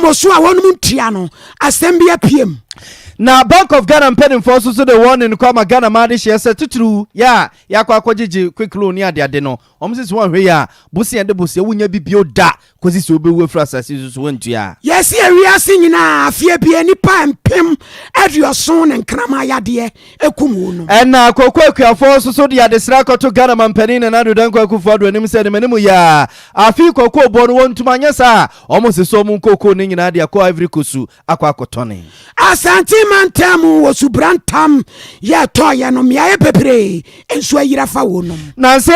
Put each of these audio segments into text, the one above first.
mo so a wonum ntua no asem bia piem na Bank of Ghana mpedin for so the one in kwama Ghana ma de share se tuturu ya kwa kwagigi quick loan ni ade no omsisi won hwe ya busi ande busi wunya bibio da kosi se obewu frasasi so wontua yes e wiase nyina afie bia nipa mpem aduoson ne nkrama yade ekumu no ena kokwakuafo so de ade sra koto Ghana ma mpedin na do dan kwakuafo do anim se de manimu ya afi kokwa obo no wontuma nyesa omsisi so mu kokko ne nyina de akwa Ivory Coast akwa akotone asante mantamu wo subrantam ya toya no mia bebre enso ayira fa wo no na se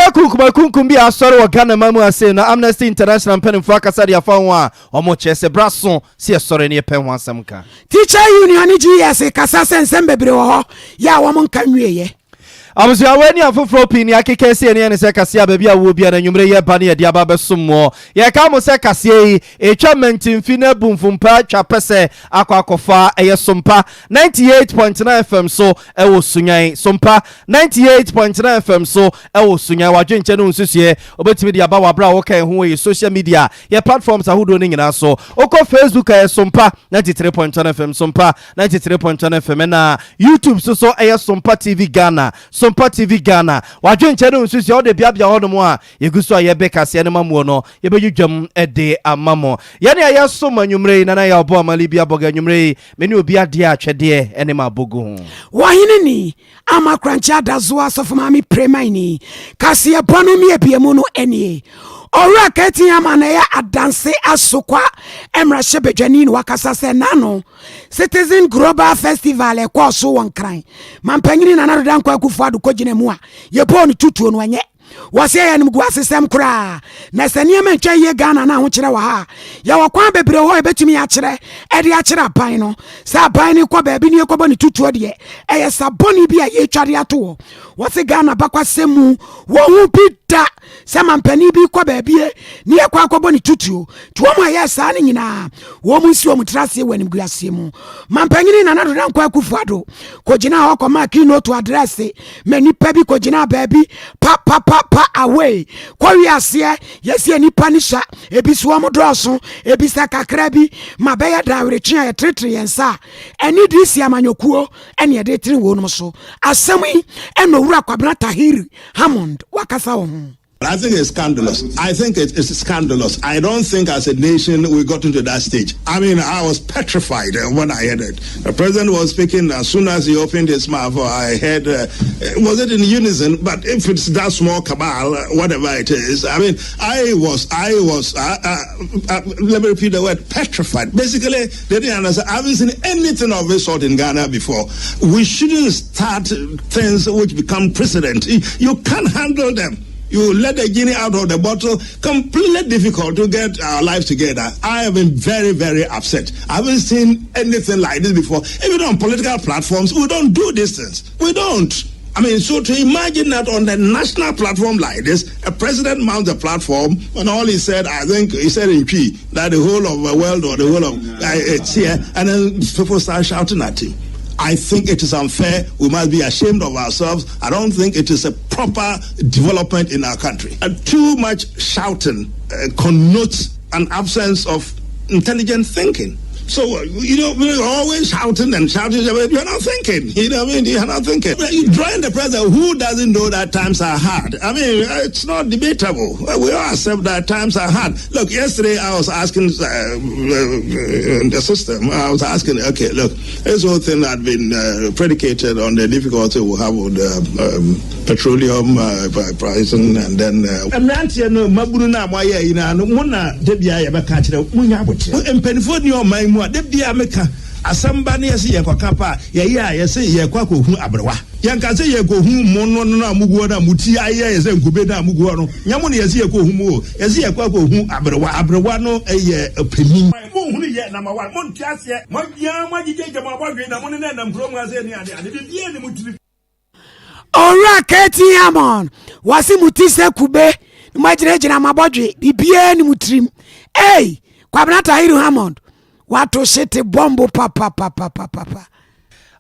kunkum bi asore wo Ghana mamu ase na Amnesty International penfo akasa de afa ho a omo chese braso se asore ne pen ho asem ka teacher union GS kasa sensem bebre wo ho ya wo mon kanwieye Amso aweni afofro pini akekese ne se kase ababi awo bia na nwumre ye ba ne ye dia ba besommo ye ka mo se kase yi etwa mentimfi na bumfumpa twa pese akwakofa eye Sompa 98.9 FM so ewo sunyan Sompa 98.9 FM so ewo sunyan wadwenche no nsusuye obetimi dia ba wabra wo kan ho ye social media ye platforms ahudo ne nyina so oko Facebook eye Sompa 93.1 FM Sompa 93.1 FM na YouTube so eye Sompa TV Ghana Sompa TV Ghana wadwenche no nsusuye ode biabia hono a yeguso aye bekase ne mamu no ye bejudwam ede amamo ye ne aye so manwumre na ya obo amali bia boga nwumre meni obi ade atwede ene mabogo wahine ni amakrancha dazo asofo mi premaini kase bono mi ebiemu no enie ora kati amana ya adanse asokwa emra shebedwani ni wakasa se nano Citizen Global Festival e kwa so wonkran mampanyini na narodan kwa kufu adu kogine mu a ye bon tutuo no anye wase ya ni mgu asesem kura na sani ema ntwa ye Ghana na ho kire wa ha ya wakwan bebre ho ebetumi ya kire e de akire apan no sa apan ni kwa baabi ni ekobo ni tutuo de e ye saboni bi a ye tware ato wase Ghana bakwasemu wo hu bida se mampani bi kwa baabi ni ekwa akobo ni tutuo tuo mu aye sa ni nyina wo mu nsi wo mu trase wani mgu asemu mampanyini na nadodan kwa kufu adu kogina ho koma kino to address mani pa bi kogina baabi pa away kwa wiase yesi nipa nisha ebisu amodroso ebisa kakra bi mabeya dawrechi ya tretre yensa eni disi amanyokuo eni ede tiri wo no so asemi eno wura kwabna tahiri Hammond wakasa wo I think it's scandalous. I think it's scandalous. I don't think as a nation we got into that stage. I mean, I was petrified when I heard it. The president was speaking as soon as he opened his mouth. I heard, was it in unison? But if it's that small cabal, whatever it is, I mean, I was, let me repeat the word, petrified. Basically, they didn't understand. I haven't seen anything of this sort in Ghana before. We shouldn't start things which become precedent. You can't handle them. You let the genie out of the bottle, completely difficult to get our lives together. I have been very, very upset. I haven't seen anything like this before. Even on political platforms, we don't do these things. We don't. I mean, so to imagine that on the national platform like this, a president mounts the platform, and all he said, I think he said in P, that the whole of the world or the whole of it's here, and then people start shouting at him. I think it is unfair. We must be ashamed of ourselves. I don't think it is a proper development in our country. And too much shouting connotes an absence of intelligent thinking. So, we're always shouting and shouting. You're not thinking. You know what I mean? You're not thinking. You join the president. Who doesn't know that times are hard? I mean, it's not debatable. We all accept that times are hard. Look, yesterday I was asking the system. I was asking, okay, look, this whole thing had been predicated on the difficulty we have with petroleum pricing and then. Debia meka asamba na yesi yekwakapa ye ya yesi yekwako hu abrewa yanka se yeko hu mono no amuguo na muti aye yesi nkube na amuguo no nyamo na yesi yeko hu mu yesi yekwako hu abrewa no eye opemi mo hu ye na mawa mo ntiase mo bia mo gigeje mo abodwe na mo ne na mpro mu ase ni ade bibia ni mutiri ora keti Hammond wasi mutise kube majirejina mabodwe bibia ni mutirim kwabna Tahiri Hammond watu shete bombo papa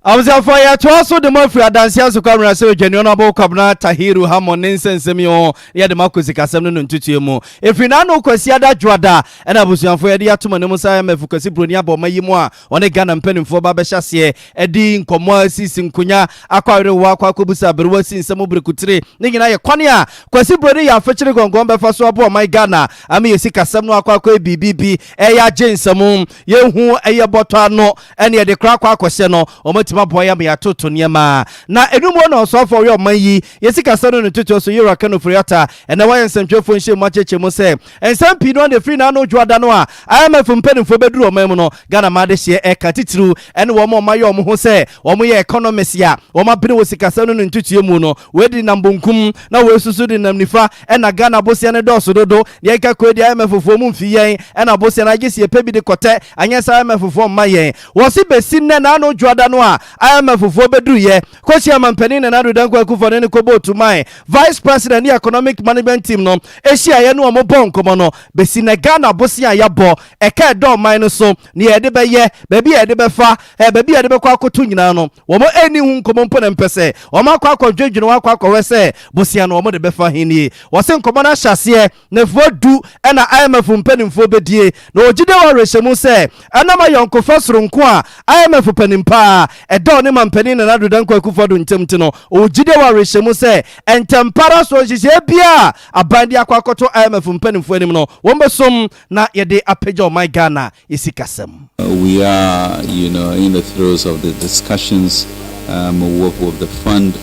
Amza for ya to also the more free adansia so kwamra se odwane no abo kwabna Tahiru Hamon nsensemi o ye de makosi kasem no ntutu mu efri na no kwasi ada dwoada na abusuanfo ye de atoma ne musa ya mafukasi broni abo mayimu a one Ghana mpanimfo ba be hyase edi nkomo asisi nkunya akware wo akwakobusa berewa sinsem brekutire ne nyina ye kwane a kwasi broni ya afechire gongon be fa so abo my Ghana ami yesi kasem no akwakwa bibibi ya jensem ye hu eye boto ano ene ye de kra akwakose no maboya me atoto niema na enumo no so for your man yi yesika sano no tutu so yira kanu friata ena wa nsentwefo nhye mo cheche mo se ensam pi no de free na no dwoada no a IMF mpanimfo beduru omam no Ghana ma de hye e katitiru ene wo mo maye omo ho se wo mo ye economist ya wo ma bere wo sika sano no tutu emu no we di nambonkum na we susu di namnifa ena Ghana bosia ne doso dodo ye ka ko di IMF fo mu mfi yen ena bosia na gesi e pebi de kote anyesa IMF fo maye wo si besi ne na no dwoada no a IMF fo beduru ye ko chairman Penny na Nadu Dankwa Akufo ne ko botu mai vice president the economic management team no ehia ye no mo bon komo no besi na Ghana bosia ya bo e ka do mai no so ne ye de be ye ba bi ye de be fa ba bi ye de be kwa akoto nyina no wo mo eni hu komo mpo na mpese wo ma kwa akwadwedwene wa kwa akwa se bosia no wo mo de be fa hini wo se nkomo na hyase na fo du e na IMF mpanimfo bedie na ogide wa rehemu se anama yonkofa soronko a IMF panimpa do ne mampani na Nadu Dankwa Akufo do ntemti no ogide wa rehemu se entempara so hihye bia abandi akwakoto IMF mpanimfo anim no wombesom na yede apeja my Ghana isikasem. We are, in the throes of the discussions with the fund.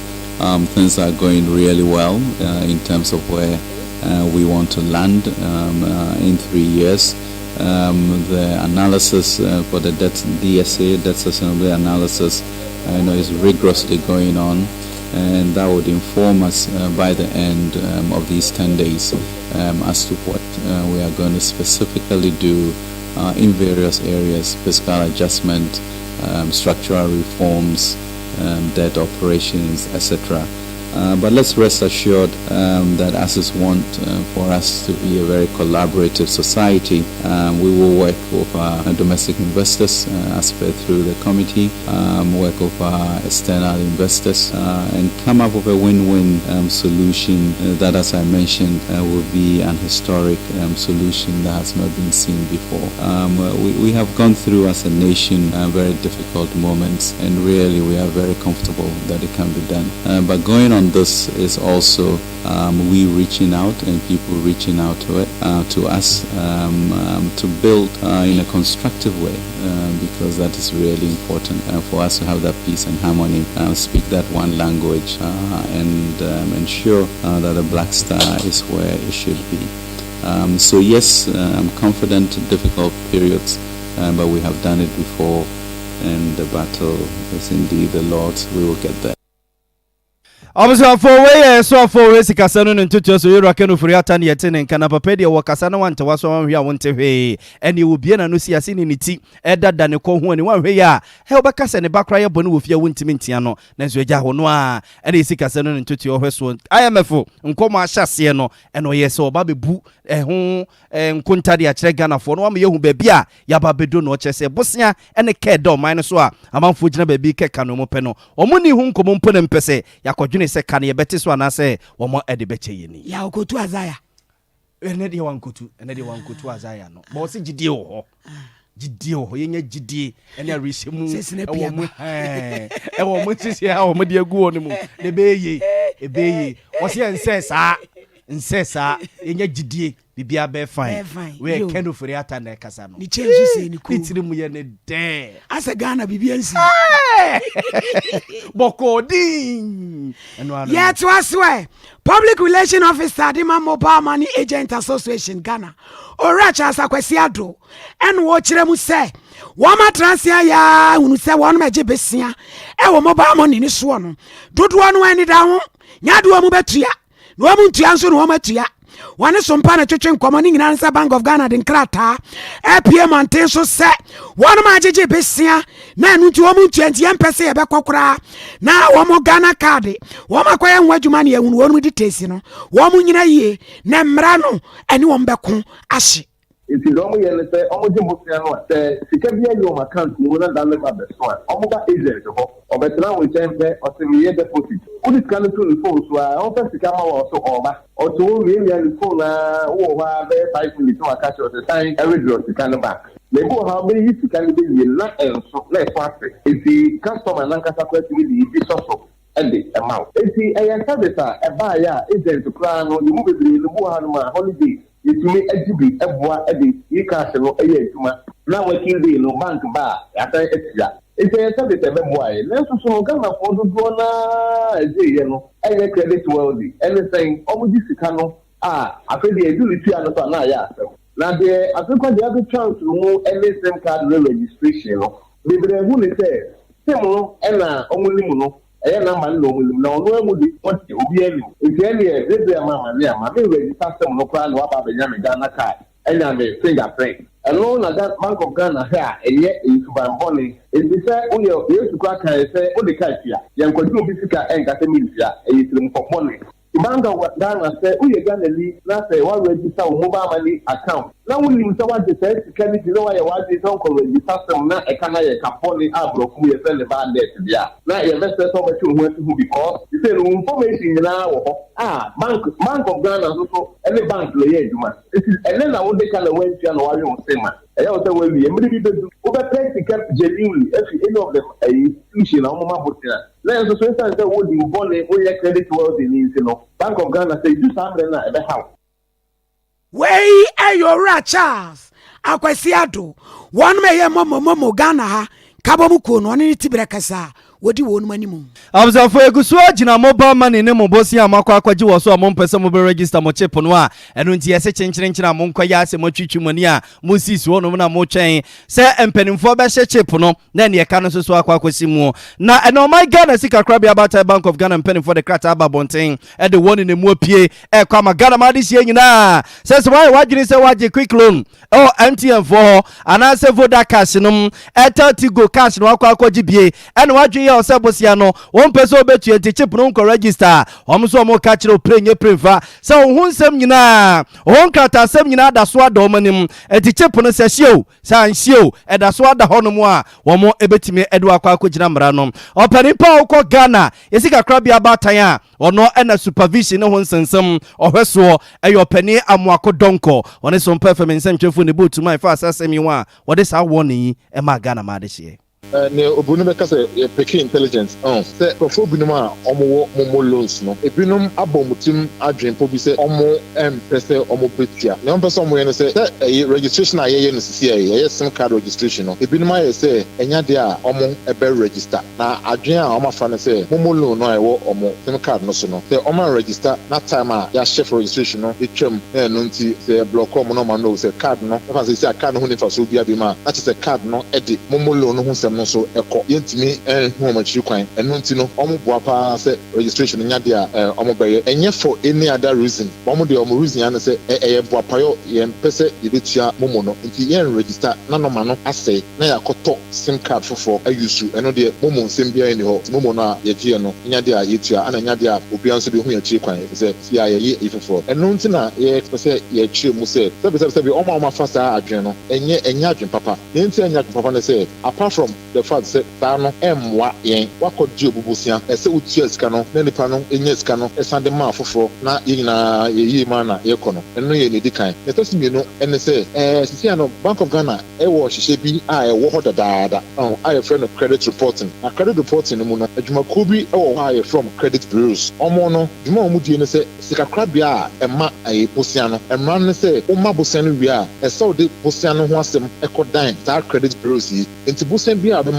Things are going really well in terms of where we want to land in 3 years. The analysis for the DSA, debt sustainability analysis, is rigorously going on, and that would inform us by the end of these 10 days as to what we are going to specifically do in various areas: fiscal adjustment, structural reforms, debt operations, etc. But let's rest assured that as is want for us to be a very collaborative society, we will work with our domestic investors as per through the committee, work with our external investors, and come up with a win-win solution that, as I mentioned, will be an historic solution that has not been seen before. We have gone through as a nation very difficult moments, and really we are very comfortable that it can be done. But going on this is also we reaching out and people reaching out to us to build in a constructive way, because that is really important for us to have that peace and harmony, speak that one language, and ensure that the Black Star is where it should be. So yes, I'm confident in difficult periods, but we have done it before, and the battle is indeed the Lord's. We will get there. Obviously, for way so for way sikasano ntutu so yero akenu furiata ne yetene nkana papedi wo kasana wante waso wanhwe a wonte hwe ene wo bie na no siase ni niti edada ne ko ho ani wanhwe ya he obekasa ne bakra ye bone wo fie wontimi ntia no na so agya ho no a ene sikasano ntutu ohwe so IMF nkomo ahyase no ene oyese oba bebu ho nkontade a kire Ghana fo no am yehu ba bia ya ba bedo no chese bosia ene kedo man no so a amanfo gina ba bi keka no mo pe no omuni hu nkomo mpo ne mpese yakodwene se kan ye beti so anase wo mo ede beche yeni ya okotu azaya ene de wankotu azaya no bo se gidie wo ho yenya gidie ene arishemu ewo mu ewo mu sisi ha wo mo de agu wonu mu de beye wo se nsesa yenya gidie bibia be fine we kendo fori ata na kasa no ni chenzu se ni ko titiri mu ye ne de asa Ghana bibia nsi bokodin yeah to aswe public relation officer the mobile money agent association Ghana oracha asakwesi ado en wo kire mu se wo ma transia ya hunu se wo no meje besia e wo mobile money ni so no dodo no ani da ho nya do mu betua no mu ntua nso no matua wane Sompa na twetwe nkomo ni nyina nsa Bank of Ghana de nkrata APM anten so se wonu ma jeje besia na enu nti wo mu 20 mpese ye bekokora na wo mo Ghana card wo makoye nwadwuma na ehunu wonu di tesi no wo mu nyina yie na mmra no ene wo mbeko ahye If you don't say, almost the second your account, you will not done about the one. Almost agent or better now we change or semi deposit. Who is coming to the phone? So I offer to come also over or to really and phone over there 5 minutes to catch us the time every draw to kind of back. Maybe how many years you can be not less fast. If the customer and Lancashire with the social and the amount. If the service a buyer agent to crown or the movie in the Buhanma holiday. It may exhibit a boy at the Newcastle a year to my now working day no bank bar after extra. It's a service a memoir. Let's also come up for the Bona, you know, and credit worthy. Anything almost this canoe. I feel the ability and the now, there, I think the other chance to move any SIM card registration. Maybe they wouldn't say, Simo, Ella, Omulimuno. Man, no, what you be able to any this mamma, my baby, custom no plan what about the Yamagana car, and I'm a fingerprint. Alone at that Bank of Ghana here, and yet in Subamboni, it is said, only you to crack and say, oh, the Katia, young Koduka and Catamisia, and it's for money. The Bank of Ghana said, oh, you're going to leave, not say, what register mobile money account. Now, when you someone to say, can you know why you want this uncle register some not a canary capone abro who is send the band there to the now, your investors over to who because you say, information now, Bank of Ghana, also any bank, and then I would take a way to know you say, man. I also will be able to overtake the cap genuinely every end of the institution on my book. Let's also say that would be born a credit world in you know. Bank of Ghana say do something at the house. Way are your rat Charles? Aquasiado. One may momo Ghana ha. Kabamuko no ni tibrekasa. Wodi wonu manimu. Abzafo egusua gina mobile money ne mobosi amakwa akwaji wo so amompese mo be register mo chip no a eno nti yese chenkyere mo nkwa ya ase mo twitwi mani a mo sisi wo no na mo twen se empanimfo be hye chip no na ne yeka no so akwakosi mu na eno my Ghana sika krabi about Bank of Ghana empanimfo de krata ababonten e de woni ne mu apie e kwa magana ma de sie nyina se why wadwini se waje quick loan MTN for anase voda cash no Tigo cash no akwakoji bie eno wadwini ya osabosia no won pese obetu enti chip no nko register omso mo ka kire oprenye preva se ohunsem nyina on krata sem nyina da so ada omanim enti chip no se hiew se anhiew e da so ada hono mu a wo mo ebetime edu akwa akogina mra no opanipa ukọ Ghana yesika krabia abatan a ono ena supervision ne ho nsensem ohweso eyo pani amoako donko one so mpa fam nsentwefu ne botu mai fa asasemi wa wode sa woni e ma Ghana ma de hie ne obunu be kase peke intelligence se profo binuma omo mo loans no ebinum abomutim adwenpo bi se omo pese omo petia ne on pese omo ye no se registration ayeye no sisi ayeye sim card registration no ebinum aye se enya de a omo ebe register na adwen a omo fa no se mo loan no ayewo omo sim card no so no se omo register na time a ya chef registration no etwam na no nti se block omo no man no se card no fa se card no ho ni fa so bia bi ma na se card no e de mo loan no ho sem so eko yentimi hu ma chiri kwan enu nti no omo boa pa se registration nya de a omo beye enye for any other reason omo de omo reason ya se eye boa pa yo ye mpese yebetua momo no nti ye register na no ma no ase na yakoto sim card fofo ayusu eno de momo nsem bia ni ho momo no a ye gie no nya de a yetua ana nya de a obi anso de hu ya chiri kwan se ya ye ifofo enu nti na ye expect ye chiri mu se se omo fasa adwen no enye adwen papa ye nti enya adwen papa na se apart from the fact se tano emwa yen wakodji obubusia ese utua sika no na nipa no enye sika no esande ma afofo na yina yeyi ma na yekono eno ye ne dikan netosi mienu ene se sisia no Bank of Ghana wo hihye bi a wo ho dadaada a friend of credit reporting na credit reporting no mu no adwumako bi wo ho a from credit bureaus omo no dwuma omu die ne se sika krabia a ema bosia no emra ne se o ma bosia no wi a ese o de bosia no ho asem ekodan ta credit bureaus yi enti bosia bi a be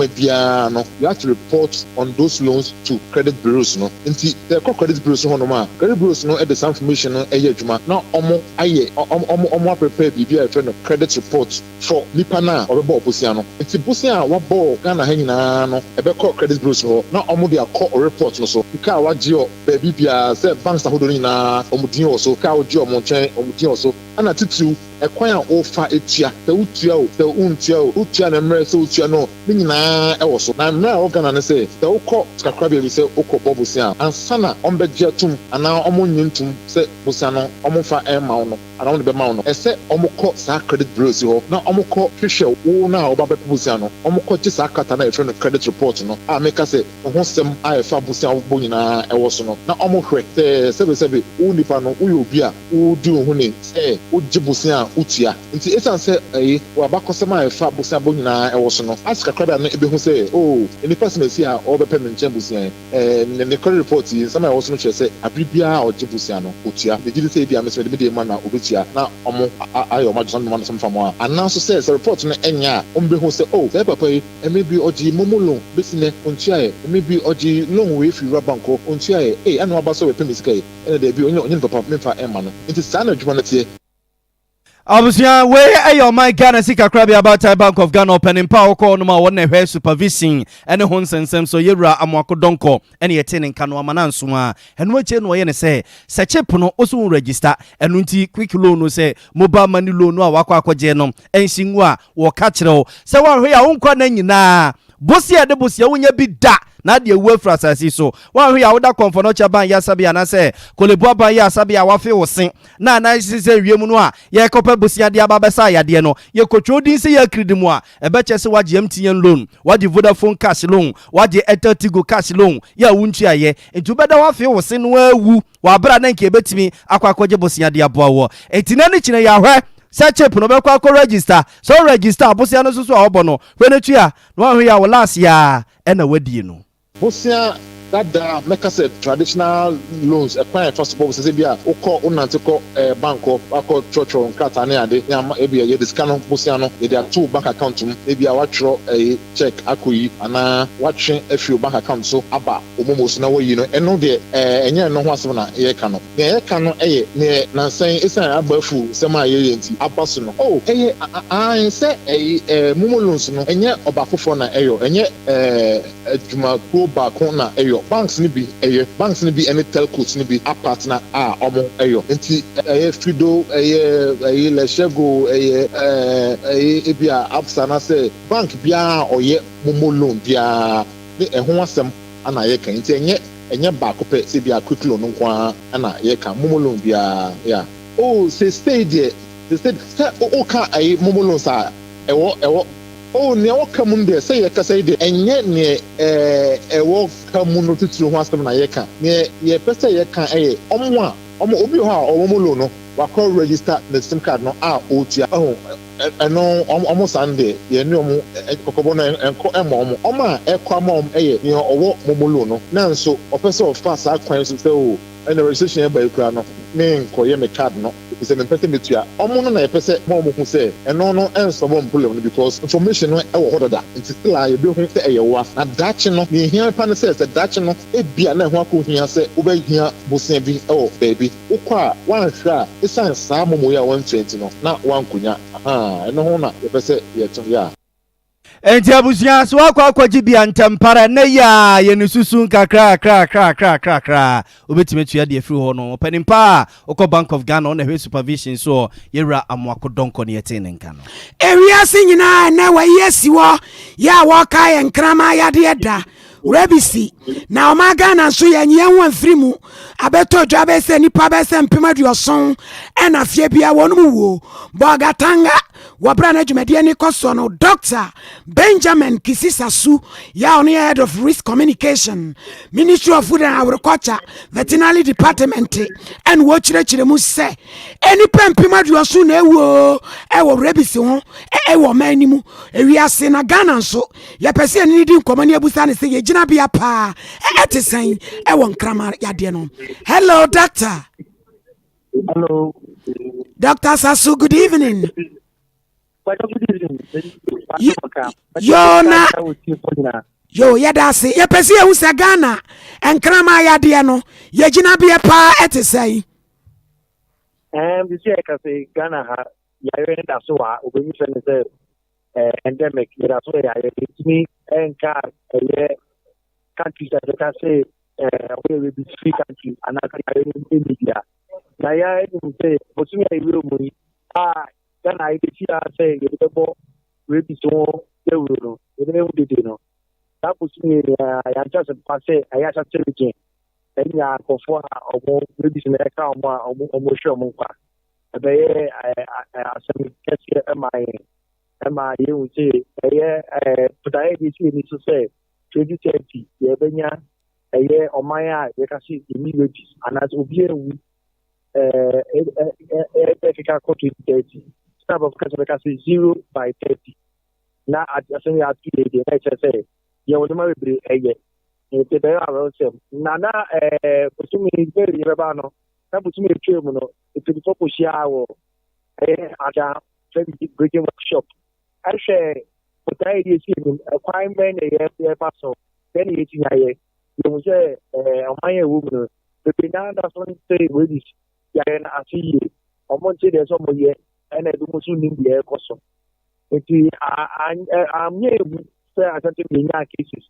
no, you have to report on those loans to credit bureaus no. Inti the credit bureaus no ma. Credit bureaus no the information no eye adwuma. Na omo aye omo prepare bibia friend of credit report for nipa na obebo obosia no. Inti bosia wa bo Ghana ha nyina no ebe credit bureaus no. Na omo dia call report no so. Ika wa gio baby bia say banks ahodo nyina omo din oso ka o gio omo chen omo din oso ana titiriw ɛkwan a ɔfa etua sɛ wotua o sɛ wontua o wotua na mmerɛ sɛ wotua no ne nyinaa ɛwɔ so na mmerɛ a ɔgana ne sɛ wokɔ kakrabea bi sɛ wokɔ bɔ bosia ansa na ɔmbɛgye tum anaa ɔmo nye ntum sɛ bosia no ɔmo fa ɛma wo no anaa ɔmo de bɛma wo no ɛsɛ ɔmo kɔ saa credit bureau si hɔ na ɔmo kɔ hwehwɛ wo na ɔba bɛpɛ bosia no ɔmo kɔ gye saa kata na yɛfrɛ no credit report no a meka sɛ ho sɛm a yɛfa bosia wobɔ nyinaa ɛwɔ so no na ɔmo hwɛ sɛ sɛbesɛbe wo nipa no woyɛ obi a wodi wo ho ne sɛ wogye bosia a wotua nti ɛsiane sɛ wɔabakɔsɛm a yɛfa bosia bɔ nyinaa ɛwɔ so no ase kakrabea no ɛbɛhu sɛ nipa sɛ masi a ɔbɛpɛ me nkyɛn bosia ne credit report yi nsɛm a ɛwɔ so no kyerɛ sɛ abere biara a ɔgye bosia no otua megye di sɛ ebi a mesɛ mede ma na obɛtua na ɔmo ayɛ ɔmo adwesɔn no sɛm fam a anaa nso sɛ report no ɛnyɛ a ɔmbɛhu sɛ sɛ papa yi ɛmɛ bi ɔgye momo loan bɛsi nɛ ɔntuaeɛ ɛmɛ bi ɔgye loan wei firi raba nkɔ ɔntuaeɛ ɛna waba sɛ wɔpɛ me sika yi ɛna daabi ɔnyɛ ne papa memfa ɛma no nti saa na adwuma no teɛ Abusia we ayo my Ghana sika krabi about Bank of Ghana opening power call no ma wona hwe supervision ene ho nsensem so yewura amwako donko ene yete ne nka no amana nso a eno ache no ye ne se chip no oso register eno nti quick loan no se mobile money loan no a wakọ akọje no ensinwu a wo ka kire se wa hwe ya wonkọ na nyina bosia de bosia wonya bi da na de ewu afra asasi so wa hwe ya woda konfo cha ban ya sabi ana se kolebu ban ya sabi ya wafe wosen na sise wiem no a ye kopa bosia de ababesa ya de no ye kotwo din se ya kridimu a ebeche se waje MTN loan waje Vodafone cash loan waje Airtel Tigo cash loan ya wuntu aye entu beda wafe wosen no awu wa bra na nke ebetimi akwakoje bosia de aboa wo etina ni kine ya hwe chip no be kwa register so register bosia no so so obo no hwe na tua no hwe ya wo last ya ena wadie no bosia that make us traditional loans a first of all say bia ukọ unantikọ banko akọ chọchọ nkata na ade ya ebia ye discount bosia no ye there two bank account mu ebia watro check akoyi ana watwe afio bank account so aba omomos na woyi no eno de enye no ho asem na ye ka no na ye ka no ne nansan esan abafu sema ye nti abaso no an se momo loans no enye obafofo na enye adwuma ko ba ko na banks ni bi banks ni bi any telcos ni bi a partner a omo nti Fido Leshego ebia absa na say bank bia oye momo loan bia ne ho asem ana ye kan nti enye ba ko pe se bia quick loan nko ana ye kan momo loan bia ya say stay there say ka momo loan sa ewo ne waka mun de say yeka say de enye ne ewo ka mun no tuturu ho asem na yeka ne ye pese yeka omo obi ho a omo lo no wakọ register the sim card no a otia eno omo Sunday ye ni omo kokobo no enko emo a ekọ ama ne owo momolo no na nso opese of fast akwan so say ena registration e ba ikura no ne nkoye me card no is an important metua omo no na epese mo hu say eno no enso bo problem no because information no e wo hododa nti still a ye be hu say eyewa na dachi no ne hia pa no say dachi no e bia na ho akohia say wo ba hia bosia bi baby ukwa wan hwa isan sa momo ya 120 no na wankunya eno ho na epese ye to ya enti abusia so akwaji bia ntempara na ya ye ne susun kakra obetime tua de afiri ho no panimpa okọ Bank of Ghana on the supervision so yewra amwako donko ne yete ne nka no ewiase nyina na wa yesiwo ya wo kai enkrama ya de da Rebisi na omaga na so yenye ho mfirimu abeto dwa be se nipa be se mpemaduoson ena fie bia wonu wo bogatanga wabra na dwumade ni koso no Dr. Benjamin Kisisasu ya on head of risk communication Ministry of Food and Agriculture Veterinary Department and wo chire mu se eni pempemaduoson na ewo Rebisi ho ewo manimu ewiase na Ghana nso ye pese ni di nkomani abusa ne se ye gina bia pa etisen ewon krama yade no. Hello doctor. Hello Dr. Sasu, good evening. Good evening. Yo yada se ye pese ye usa Ghana enkrama yade no ye gina bia pa etisen bi se ka se Ghana ha ya re da so a obemi se ne se endemic ya so ya ye me enka countries that can say we will be free countries and I can media na ya say botumi a euro mu yi Ghana I see say you the ball ready so they will no that puts me I just pass I just tell again and ya for or maybe in the account or show mo kwa be asem kesi am I you say but I this need to say 2030 ye benya eye omaya we can see immediately and as obi Africa 2030 type of country can say 0 by 30 now at asem ya today I just say ye would marry be eye the bear ourselves nana putumi very yeba no na putumi twe mu no it be for push yawo ada very breaking workshop I say but I dey see a crime man e pass then you tinyaye you say oman woman the pinanda that's one say with this ya na asi omo say there's some here and I do musu nim the koso it am nye say asante binya cases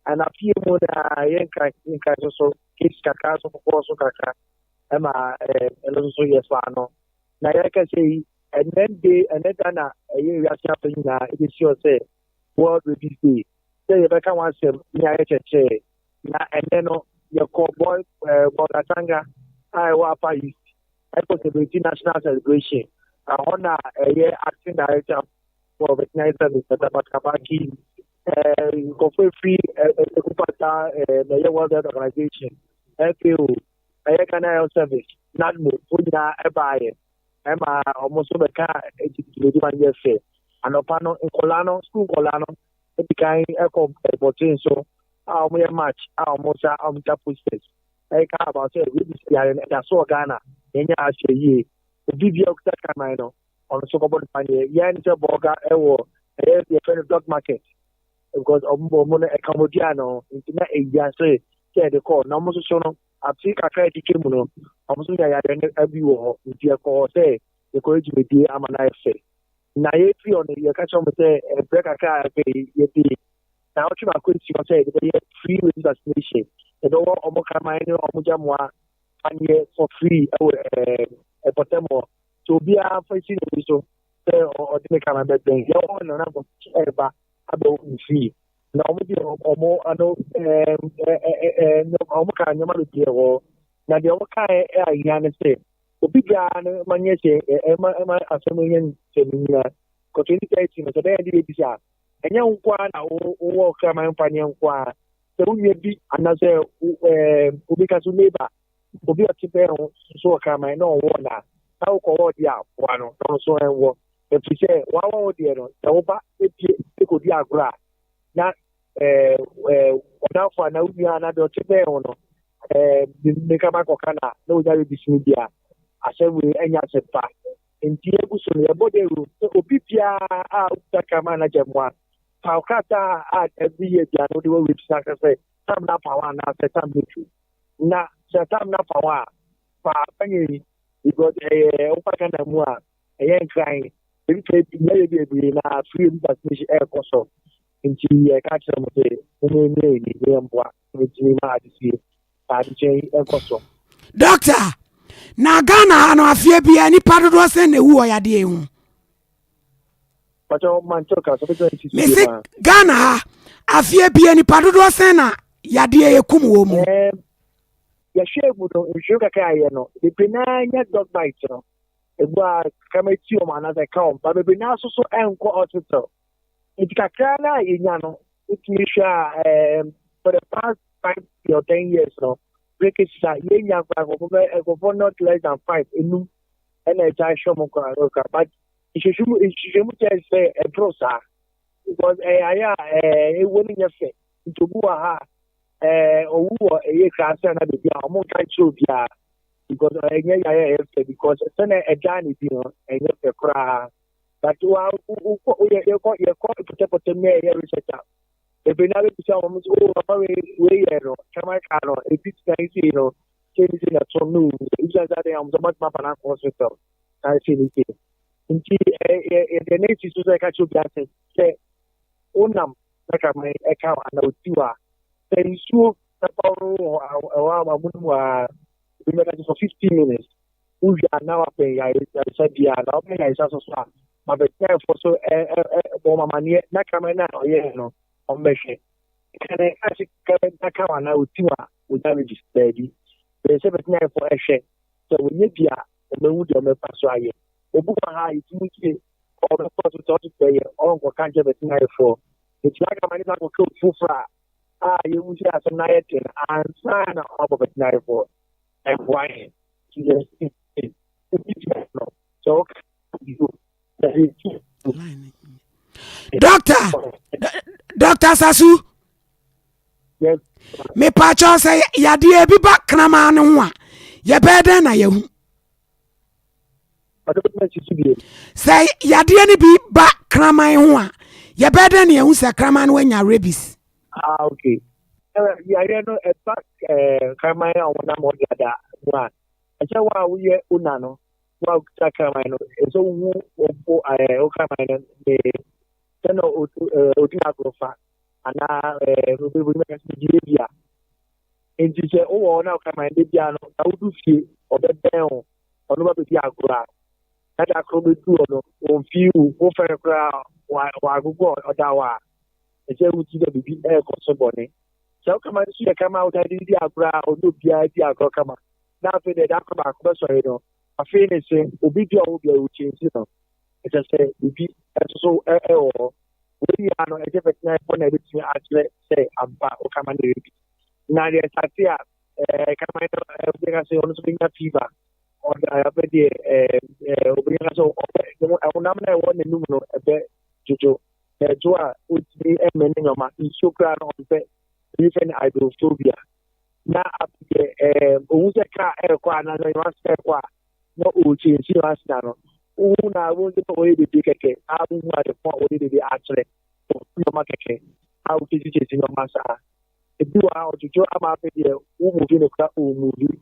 and a few more yenka so case kaka so so kaka ema so yes no na ya ka say and then they and then na we are happening na it is sure say world with this day say you can one say nya cheche na and then no your boy Bogatanga I wa pa is possibility national celebration honor acting director for veterinary service Dr. Kabaki go for free the World Health Organization FAO Can Health Service NADMO Punya Ebaye Emma almost over car year fair and upon Colano school Colano it became echo so our match our most posters I care about it with this so Ghana in ye the video that can on the so called Yan Boga Ewo a friend of dog market because Omo Camodiano internet area say the call no more so no Africa try to came no almost ya every war if you call say the courage with the amana say na ye free on you catch on say break a car pay ye now to my question say the free with vaccination the do Omo Kamai Omo Jamwa and ye for free a potemo so be a facing so or the camera bed then you on na about free. Now, Omo, I know, Omo can you manage here? Now, the Omo can I say, the big man, say, Emma, Assembly, Seminar, continue to say, the idea is that, and young one, or come and find young one. So we be another because neighbor will be a tip so come I know one. How call the one, so and what. If you say, wow, dear, the Oba, it could be a gra. Not now for now, we are not the Tibe or no. The Mekamacana, no, that will be media. I said, we any answer back. In Tiebuson, your body room, Opipia out Takamana Jamwa. Paukata at every year, the other with Saka some Napawa, now some mutual. Now, some Napawa, because a Opakana Mua, a young crying. Maybe na free vaccination air course into a catch them Doctor, na Ghana no afie bia ni padodo se na wu oyade hu. But man talk so Mesi Ghana afie bia ni padodo se na yade ekum wo mu. Ya shebu no njuka kai no. The benanya dog bite no. Eba kameti o mana za kaum ba be na so enko hospital itikakra na yenya no itimi sha for the past 5 or 10 years no breakage sa yenya for not less than 5 enum and I try show mo kwa roka but isheshumu say a prosa because aya woni nyefe ntobu ha owu e kasa na be bia o mo kai chobia because because send a Johnny, and you cry. But wow, you put a mayor research. If we never be someone way, Camacano, if it's nice, changing a tonu, it's just that I'm the much map and hospital. I see it. In the nature is like I should say, Onam, like my account, and I would do then you the power for 15 minutes. we are now paying. I said, yeah, now paying. I saw so. My best for so my money. Not coming now. Yeah, no. On machine. Can I actually come on now with you? With damages, baby. They say, but now for a share. So we need to be able to pass right. Obu high, it's all the first to talk to pay. All what can't get now for. It's like a man that will cook full fry. You will have some night and sign up of it now for. And why? So, Doctor Sasu. Yes. Me pacho say yade bi ba krama no ho a ye beden na ye hu. Say yade ni bi ba krama ho a ye beden na ye hu say krama no anya rabies. Okay. Yeah, no, a back krama on one more dada one. I say wa we una no. Wa krama no. So who o krama no the no otina grofa. Ana we make Nigeria. And you say, oh, now come and be piano. I would see or the bell or no be agora. That I could be two on few over a crowd while go or dawa. And say, would you be air consuming? So come and see, come out. I did the agora or no be idea. Come on. Now, for the dark back, sorry, no. I feel the same. Obedience will be change, you know. It's just say, repeat, so we are not a different night when everything actually say, I'm back or come and repeat. Now, there's a fear, come I say, on the fever, or I have a day, so I will nominate one the numeral a bit to Joa, which be a meaning of my so crown on the even hydrophobia. Now, who's a car airquan, and I must say, no, Uchi, she was done. Oh, now I won't give away the big cake. I won't want to point with the actually. How did you in your master? If you are out to draw up here, who move in a crap movie,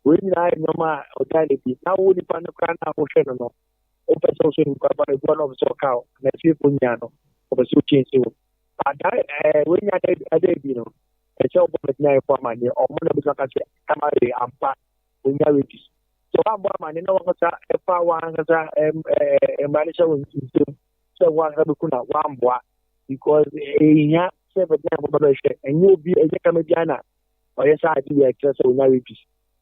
when I know my authority, now would you find a crown of Shannon? Open social inquiry, one of so cow, and a few punyano of a suit change you. But when I did, you know, a job of night for my year, or one of the Camari and Pat, when you reach. So I'm one, you know, a power and a manager will so one have one boy because a 7 and you'll be a Camadiana or yes, I do excess of marriages.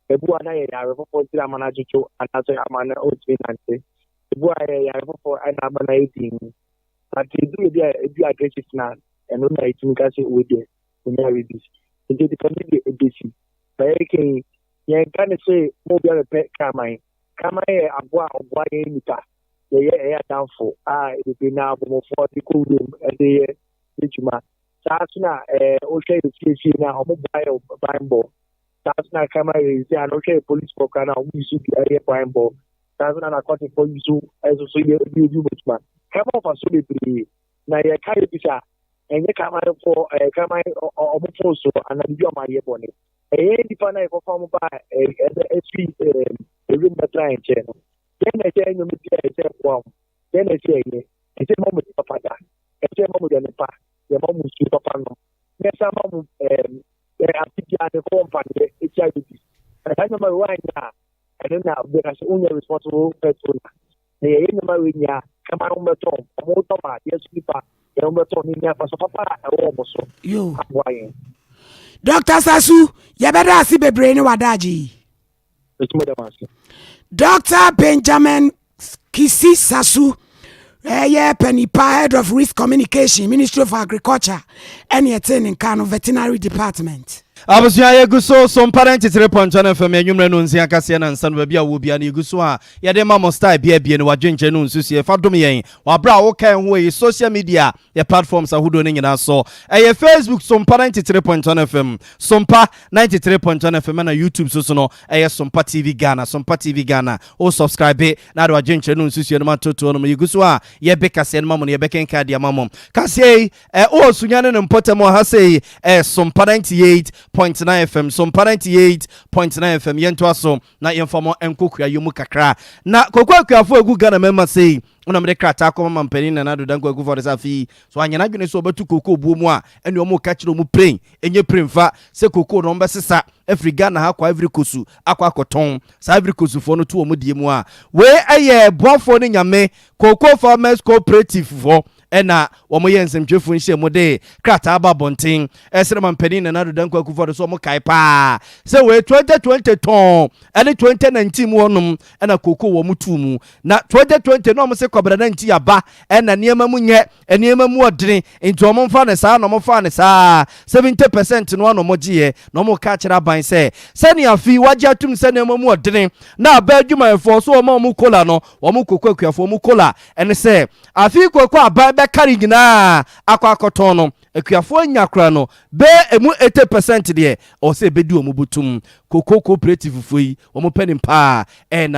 The boy I have for the manager to another man old finances. The boy I have for an amanating. But you do the aggressive man and no night to catch it with the marriages. Into the community a busy. But you can't say, mobile a pet camine. Camine, a boy of why any car. The air down for it will be now for the cool room and the Richmond. Sasna, okay, the CC now, mobile bimbo. Sasna camera is an okay police for Kana, we should be a bimbo. Sasna, I caught it for you as a so you man. Come off a solitary. Now, you carry pizza and you come out for a camera or so and then you're my bonnet. A depend for form by a street, a room that trying channel. Then I say, you say, well, then I say, it's a moment of father, it's a moment in the past, the moment to papa. There's some moment, there are people at the company, it's charity. And I know why now, I don't know, because only responsible person. They ain't married ya, come on, Beton, a motor, yes, people, the Beton in there for papa, almost so. You, why? Dr. Sasu, you better see the brain wadaji. Dr. Benjamin Kisi Sasu, Penipa, head of risk communication, Ministry of Agriculture, and yet in Kano Veterinary Department. Abusua yeguso so parent 3.1 FM enwumre no nsia kase na nsa no ba bia wo bia na yeguso a ye de mamo style bia bia ne wadwenche no nsusie fa dom yen wa bra wo kan ho yi social media ye platforms ahudo ne nyina so Facebook so parent 3.1 FM Sompa 93.1 FM na YouTube so no Sompa TV Ghana Sompa TV Ghana o subscribe na de wadwenche no nsusie no matoto no yeguso a ye be kase no mamo ne ye be kenka dia mamo kase o sunyane no mpotem ha sei Sompa 98 FM Sompa 98.9 FM yento aso na yemfamo enkokua yomu kakra na kokoakuafo egu Ghana memma sei ona mede krata akoma mampani na nado danko egu for safi so anyana dwene so obetu koko buo mu a ene omo ka kire omo brain enye premfa se koko no mbesesa Africa na ha kwa Ivory Coast akwa akoton sa Ivory Coast fo no to omo die mu a we eye boafo ne nyame Cocoa Farmers Cooperative for ena womo ye nsemtwefo nhye mo de krata aba bonten esere mampani na nado danko egu for so omo kai pa se we 2020 ton ene 2019 mu onum ena koko wo mutu mu na 2020 no mo se kwabra na nti aba ena niema mu nye niema mu odene nti omo mfa ne saa no mo fa ne saa 70% no no mo giye no mo ka kira ban se ni afi waje atum se niema mu odene na aba adwuma efo so omo mu kola no omo koko akuafo mu kola ene se afi koko aba be kari gina akwa akoton no akuafo anyakra no be emu 80% de o se bedi omo butum Cocoa Cooperative foi omo penim pa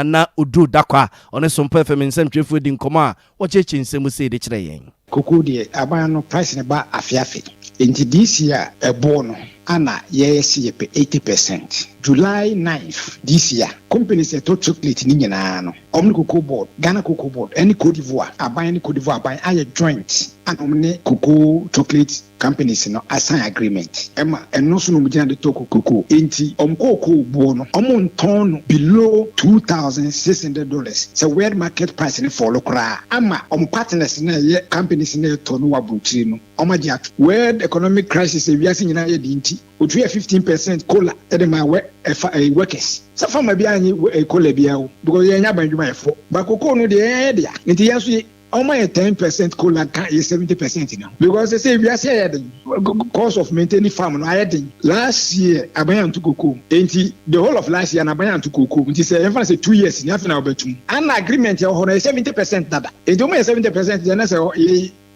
na odu dakwa one Sompa FM nsem twefo di nkoma wo cheche nsem se de kire yen Cocoa de aban no price ne ba afiafi enti this year ebo no ana yes ye 80%. July 9th this year companies that chocolate ni nyina no omni Cocoa board Ghana Cocoa board any Cote d'Ivoire aban aye joint and omni cocoa chocolate companies no assign agreement ema eno so no mugina de talk cocoa enti omkoko bo no omonton below $2,600 so world market price ni follow kra ama partners na ye companies na to no wabuntiri no omagia world economic crisis e wiase nyina ye dinti otu 15% cola e ma workers so farmer bi anyi cola bia o because ye nya bandwuma efo ba cocoa no de dia nti yaso almost 10% cola is 70% now because they say we are saying cost of maintaining farm no adding last year abayan to cocoa enti the whole of last year abayan to cocoa it is say 2 years na afina obetum an agreement ya ho 70% dada enti o 70% dey na say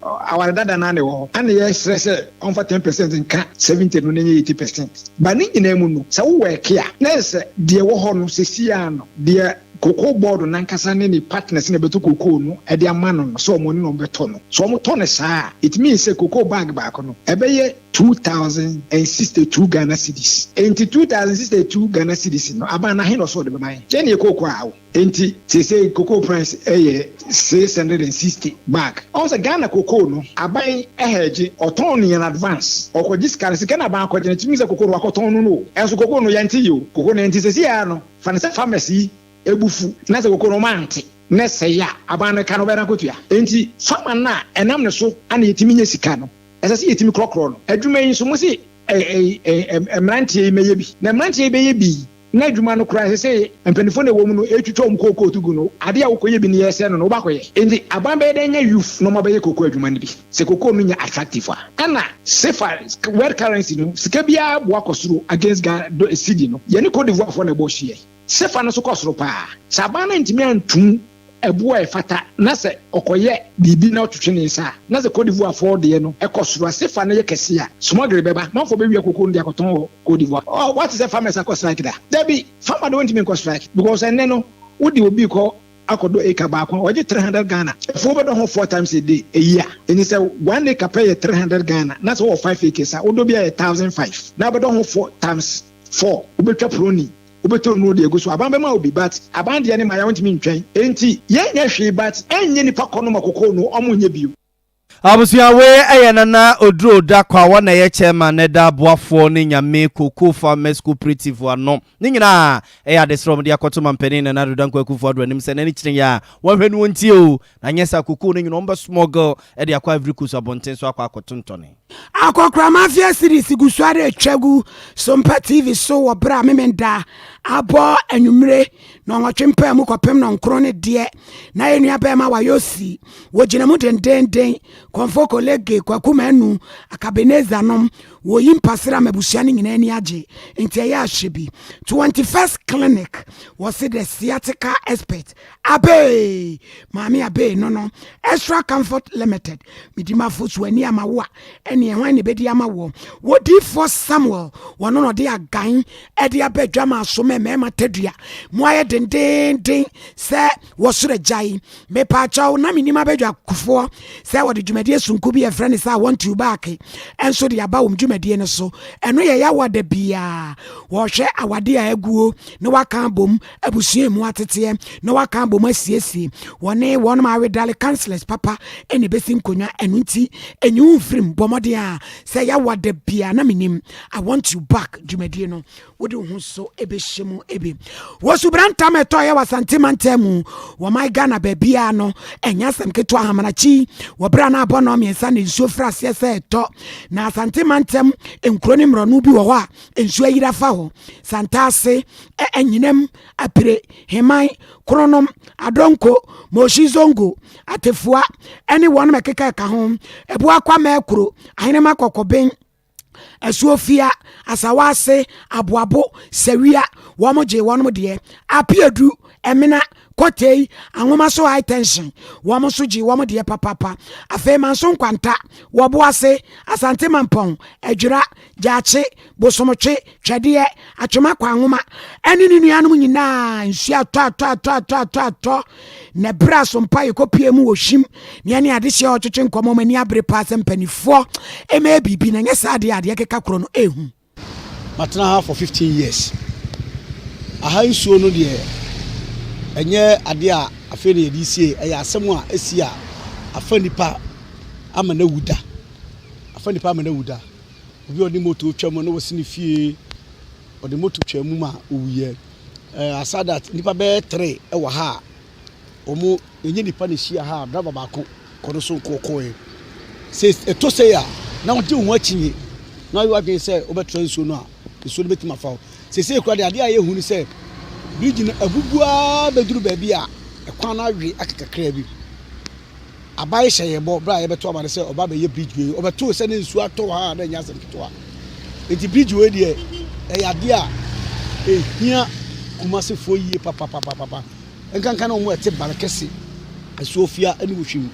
our dada na ne wo an ye stress on for 10% nka 70 no nenye 80% ba ni nyina mu no say wo work ya na say dey wo ho no sesia no dey Cocoa board nankasa ne ni partners ne beto cocoa no e de amano no so mo no beto no so mo to ne saa it means say cocoa bag back no e be ye 2062 Ghana cedis enti 2062 Ghana cedis no aba na he no so de be man je ne cocoa awo enti say cocoa price ye 660 bag also Ghana cocoa no aban hedge oton in advance okoji sika na ban akoje it means say cocoa wakoton no enso cocoa no yanti yo cocoa no yanti say ya no fanese pharmacy ebufu na se kokoro manti na se ya abana ka no bera kotua enti fama na enam ne so ana yetimi nya sika no ese se yetimi krokro no adwuma yin so mo se emrantie meye bi na emrantie beye bi na adwuma no kura se empanifo na wo mu no etwitwa mkoko tugu no ade a wokoye bi ne yese no no bakoye enti aban be den nya youth no mo beye koko adwuma ne bi se koko no nya attractive ana sefa world currency no sika bia bo akosoro against Ghana cedi no ye ne Cote d'Ivoire fo na bo hie sefa no so kosoro pa sabana ntimi antum ebo e fata na se okoye bibi na otwetwe ne nsa na se Cote d'Ivoire for de no ekosoro sefa na ye kese a smogre beba manfo be wi akoko ndi akoton Cote d'Ivoire oh what is a farmers akos strike da debi farmer don't mean strike because enne no wodi obi ko akodo eka ba akon oje 300 Ghana fo be do ho 4 times a day a year eni say 1 acre pay 300 Ghana na so 5 acres a odo bia 1005 na be do ho 4 times 4 obetwa proni ubeto no de ego so aban be ma obi but aban de ne ma ya wontimi ntwen enti ye nya hwe but enye nipa kono makoko no omonye bio Abusia we na odro da kwa wana ye chairman ne da boafo ne nyame Cocoa Farmers Cooperative ano ni nyina adesrom de akoto mampani na do danko akufo do anim se na ni kire ya wahwe no ntie o na nyesa Cocoa ne nyina omba smuggle de akwa Ivory Coast abonten so akwa akotontone akokra mafia series gusuare atwagu Sompa TV so wobra memenda abo anwumre no nwatwempa mu kopem no nkro ne de na enua ba ma wayosi wogina mu denden konfo kolege kwakumanu akabeneza nom wo yimpasira mabusia ne nyina ani age enti ya hyebi 21st clinic was the sciatica expert abe mami abe no extra comfort limited midima fosu ani amawo ene hwan ne bedi amawo wodi for Samuel wono no de agan e de abadwa ma so mema tadua mo aye denden se wo sore jai me pa chaw na minima badwa kufo se wo de dwumadie sunku bi efre ne say I want you back enso de aba wo dwumadie ne so eno ye ya wada bia wo hwe awade a aguo ne waka bom abusua mu atete ne waka bom asiesie wone ma wedale councillors papa ene besin konwa eno nti enyu frim bomode a say ya wada bia na minim I want you back dwumadie no wode hu so ebehyimu ebe wo subranta meto ya wasantimantemu wo my Ghana babia no enya sem keto ahamanachi wo bra na abono miensa ne nsuo frase se to na asantimantem enkroni mronu bi wo ho a nsuo ayira fa ho santase enyinem apire hemai kronom adonko moshizongo atefua ene won mekeka ka ho ebu akwa mekro ahene makokoben Esuofia asawase abuabo sewia womoje wonom de apiedu emina kotei anwoma so high tension womo so ji womo de papa afa manso kwanta woboase asante mampon adwira jaache bosomotwe twede atwoma kwa anwoma eni ni nuanom nyina nsia to ne bra Sompa yekopie mu wohim ne ne ade hye otwetwe nkomo mani abre pass mpanifo ema bibi na nyesa ade keka kro no ehu matna ha for 15 years aha nsuo no de enye ade a afa ne yedi sie eya asem a esi a afa nipa ama na wuda obi oni moto twam no wosini fie odi moto twam ma owuye asadat nipa be 3 e wa ha omo enye nipa ne hia ha driver ba ko kono so kokoe se eto se ya na wonte hu achinye na yo adwen se obetra nsuo no a nsuo no betima fa se kura de ade a ye hu ni se bridge na abubua beduru ba bi a ekwan na awe akekakra bi abai hyeyebo bra ye beto amane se oba be ye bridge we obeto se ne nsuo ato ha na nya asem kitoa enti bridge we de e yade a ehia kumase fo yie papa enkanka na omo ete barakese Sofia ene wohwim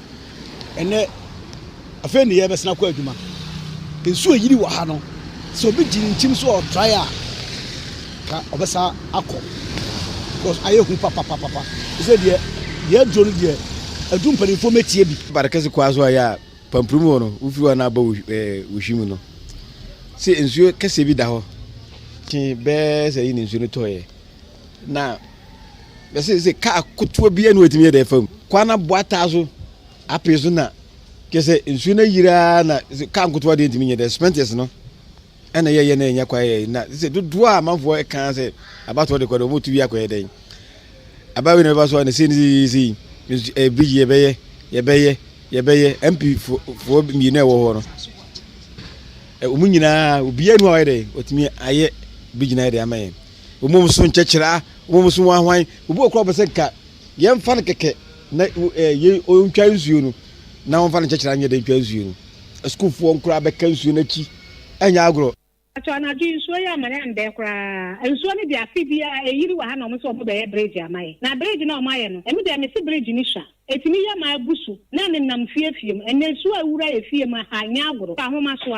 ene afa ne ye besena kwa adwuma nsuo yiri wo ha no so obi giri ntim so o try a ka obesa akọ because ayehu papa say de ye drone de adum panifo metie bi barakese kwa zo ya pamprumo no ufiwa na ba wohwim no se nsuo kese bi da ho ti be se yin nsuo no toye na se ka kutuo bi enu etimi de fam kwana boata zo apezo na kese nsuo na yira na ka kutuo de etimi nye de spentes no ena ye na enya kwa ye na se dodo a manfo kan se abato de kodo motu wi akoye den abawe na ba so na se ni bigi ye beye MP fo mi na wo ho no omunyina obi anu awe de otimi aye bigi na de amaye omum so nchechira omum so wanwan obi okro bese ka ye mfa ne keke na ye ontwa nsuo no na won fa ne nchechira anye de ntwa nsuo no school fo nkura be ka nsuo na chi anya agro atwana ju nsuo ya mane nde kra nsuo ne dia fibia eyiri wa ha na omo so omo be bridge amaye na bridge na omo aye no emi de me si bridge ni sha etimi ya ma abusu na ne nam fiefiem ene nsuo awura efiem ha nya agro ahoma so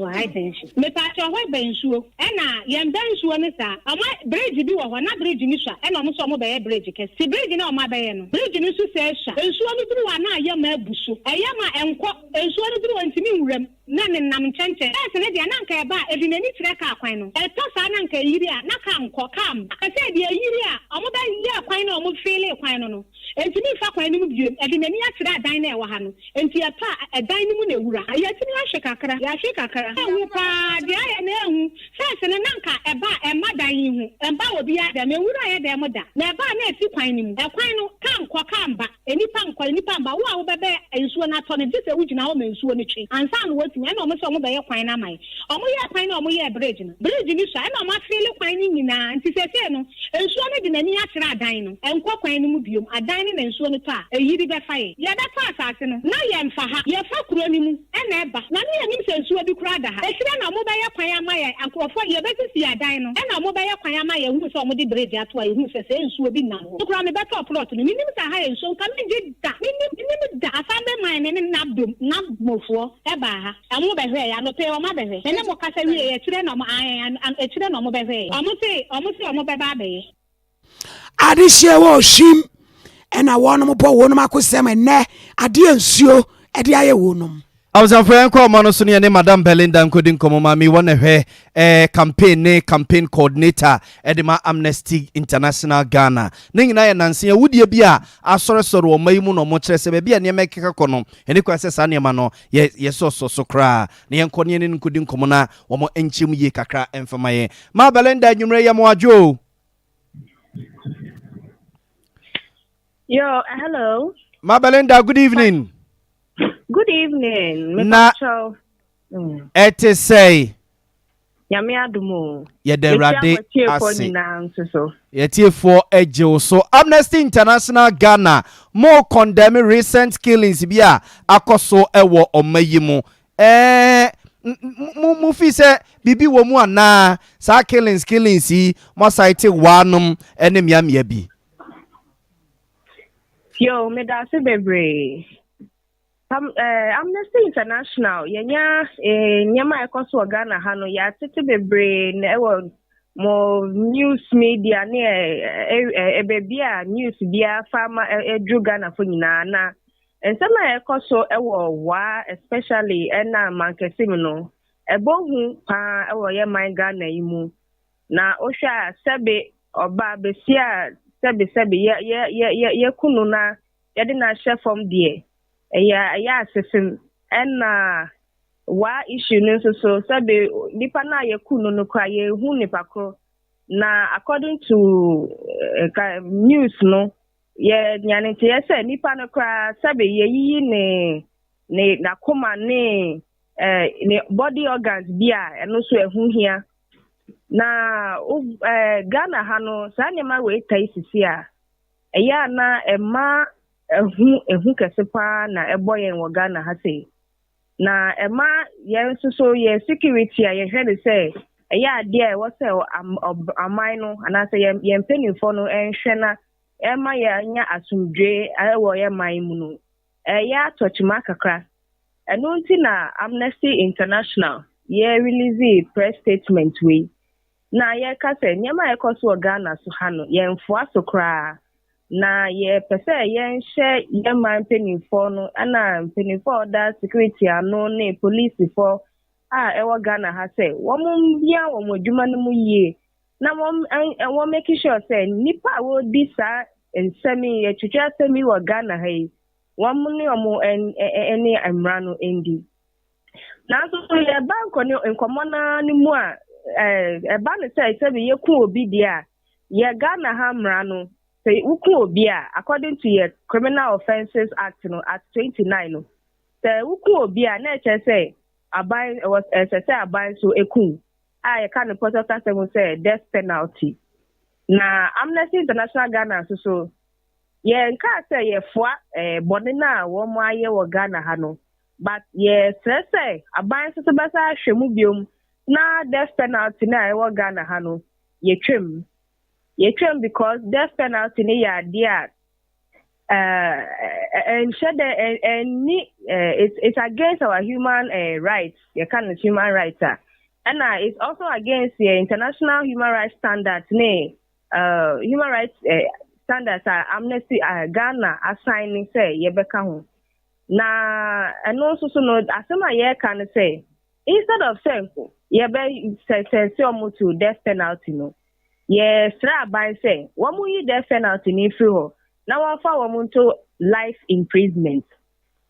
a attention me pa cho ho be nsuo ena ye mba nsuo ne sa omo bridge bi wo ho na bridge ni sha ena omo so omo be bridge ke si bridge na omo abaye no bridge ni so se sha nsuo no duru wa na ya ma abusu eya ma enko nsuo no duru wa ntimi nwuram na ne nam nkyɛnkyɛ ɛsɛ ne de na nka ɛba ɛdi n'ani tire ka kwan no ɛtɔ saa na nka yiri a na ka nkɔ ka mba ɛsɛ de yiri a ɔmo da yɛ kwan na ɔmo fele kwan no entimi fa kwan no mu biem ɛdi n'ani atire adan na ɛwɔ ha no enti ɛpa ɛdan no mu na ewura yɛtimi ahwɛ kakra ɛhu paa de ayɛ na ehu sɛsɛ ne na nka ɛba ɛma dan yi ho ɛmba obi adam ewura yɛ dɛm da na ɛba na esi kwan no mu ɛkwan no ka nkɔ ka mba enipa mba wo a wo bɛbɛ nsuo na atɔ ne gye sɛ wogyina hɔ ma nsuo no twe ansa no ena omo so omo be ye kwan na mai omo ye kwan na omo ye bridge ni so ena omo afele kwan ni nyina nti sese no ensuo no de nani akira adan no enko kwan no mu biom adan ni na ensuo no to a eyiri be fa ye be fa asase no na ye mfa ha ye fa kuro ni mu ena eba na ne nim se ensuo bi kura da ha ekira na omo be ye kwan amaye akrofo ye be sisi adan no ena omo be ye kwan amaye hu se omo de bridge ato a hu se ensuo bi nam ho kura me be to plot no minim sa ha ensuo ka me je da minim da afa be man ne nabdom nabmofo eba ha amu be hwe ya no pe o ma be hwe ene mo kasa wi e tire no mo etire no mo be hwe omo se omo be ba be ade hye wo him ena wono mo po wono makosem ene ade nsuo ɛde ayɛ wo nom Awusanfo ko ma no so ne Madam Belinda nkodi nkomo ma mi wona hwɛ campaign coordinator edema Amnesty International Ghana ne nyina yɛ nanse awudie bi a asoresoro wo mayi mu no mo kyerɛ sɛ baabi a ne mekeka kɔ no ene kwa sɛ sa ne ma no ye so kra ne yɛnkɔ ne nkodi nkomo na wo mo enchim yie kakra emfama ye ma Belinda nwumre ye mo adwo Yo, hello. Ma Belinda, good evening. Good evening. Na it is say Yami adumo. Ye de rade asi. Ye tie for ejo so Amnesty International Ghana more condemn recent killings bia akoso ewo omayi mu. Mu fi se bibi wo mu ana sa killings yi mo site wanum ene miamia bi. Yo, me da se bebre. Amnesty International yenya nyama ekoso Ghana ha no ya tete bebre na ewo mo news media ne ebebia news bia fama edru Ghana fo nyina na ensema ekoso ewo wa especially na mankesim no ebohu pa ewo ye man Ghana yimu na ohwa sebe oba besia sebe ye kunu na ye de na chefom die ya assessing and wa issue no so sabe nipa na ye kunu no kwa ye hu nipa kro na according to news no ye nyane te say nipa no kwa sabe ye yi ne na koma ne body organs bia eno so ehu hia na Ghana ha no sa nyama we tai sisi a eya na ema ehu kesepa na eboyen wo Ghana ha sei na ema yen so ye security a ye hwede say eya ade a wo say amai no ana say ye mpenifo no enhwe na ema ya nya asumdwe awo ye man mu no ya tochima kakra eno nti na Amnesty International ye release press statement we na ye ka say nyama ekoso Ghana so ha no ye mfoa so kra na ye pese ye nhye ye man penifo no ana penifo da security ano ne police for ewo Ghana ha say wo mum bia wo modwuma no mu yie na wo make sure say nipa wo di sa ensemi ye twetwa semi wo Ghana ha yi wo mu ne omo eni amra no endi na so ye bank no enkomo na ni mu a ba ne say ye ku obi dia ye Ghana ha mra no say uku obi a according to your Criminal Offences Act no at 29 no say uku obi a na che say aban was say aban so eku ye kan protest say death penalty na Amnesty International Ghana so ye nka say ye foa body na wo mo aye wo Ghana ha no but ye say aban so basa hwemu biom na death penalty na wo Ghana ha no ye twem because death penalty ni ya dia and it's against our human rights. You can human rights and it's also against the international human rights standards. Human rights standards are Amnesty Ghana assigning say yebeka ho na and also so no asema ye can say instead of saying yebe say omo to death penalty no. Yes, by say, one more death penalty ni free ho. Now one for one to life imprisonment.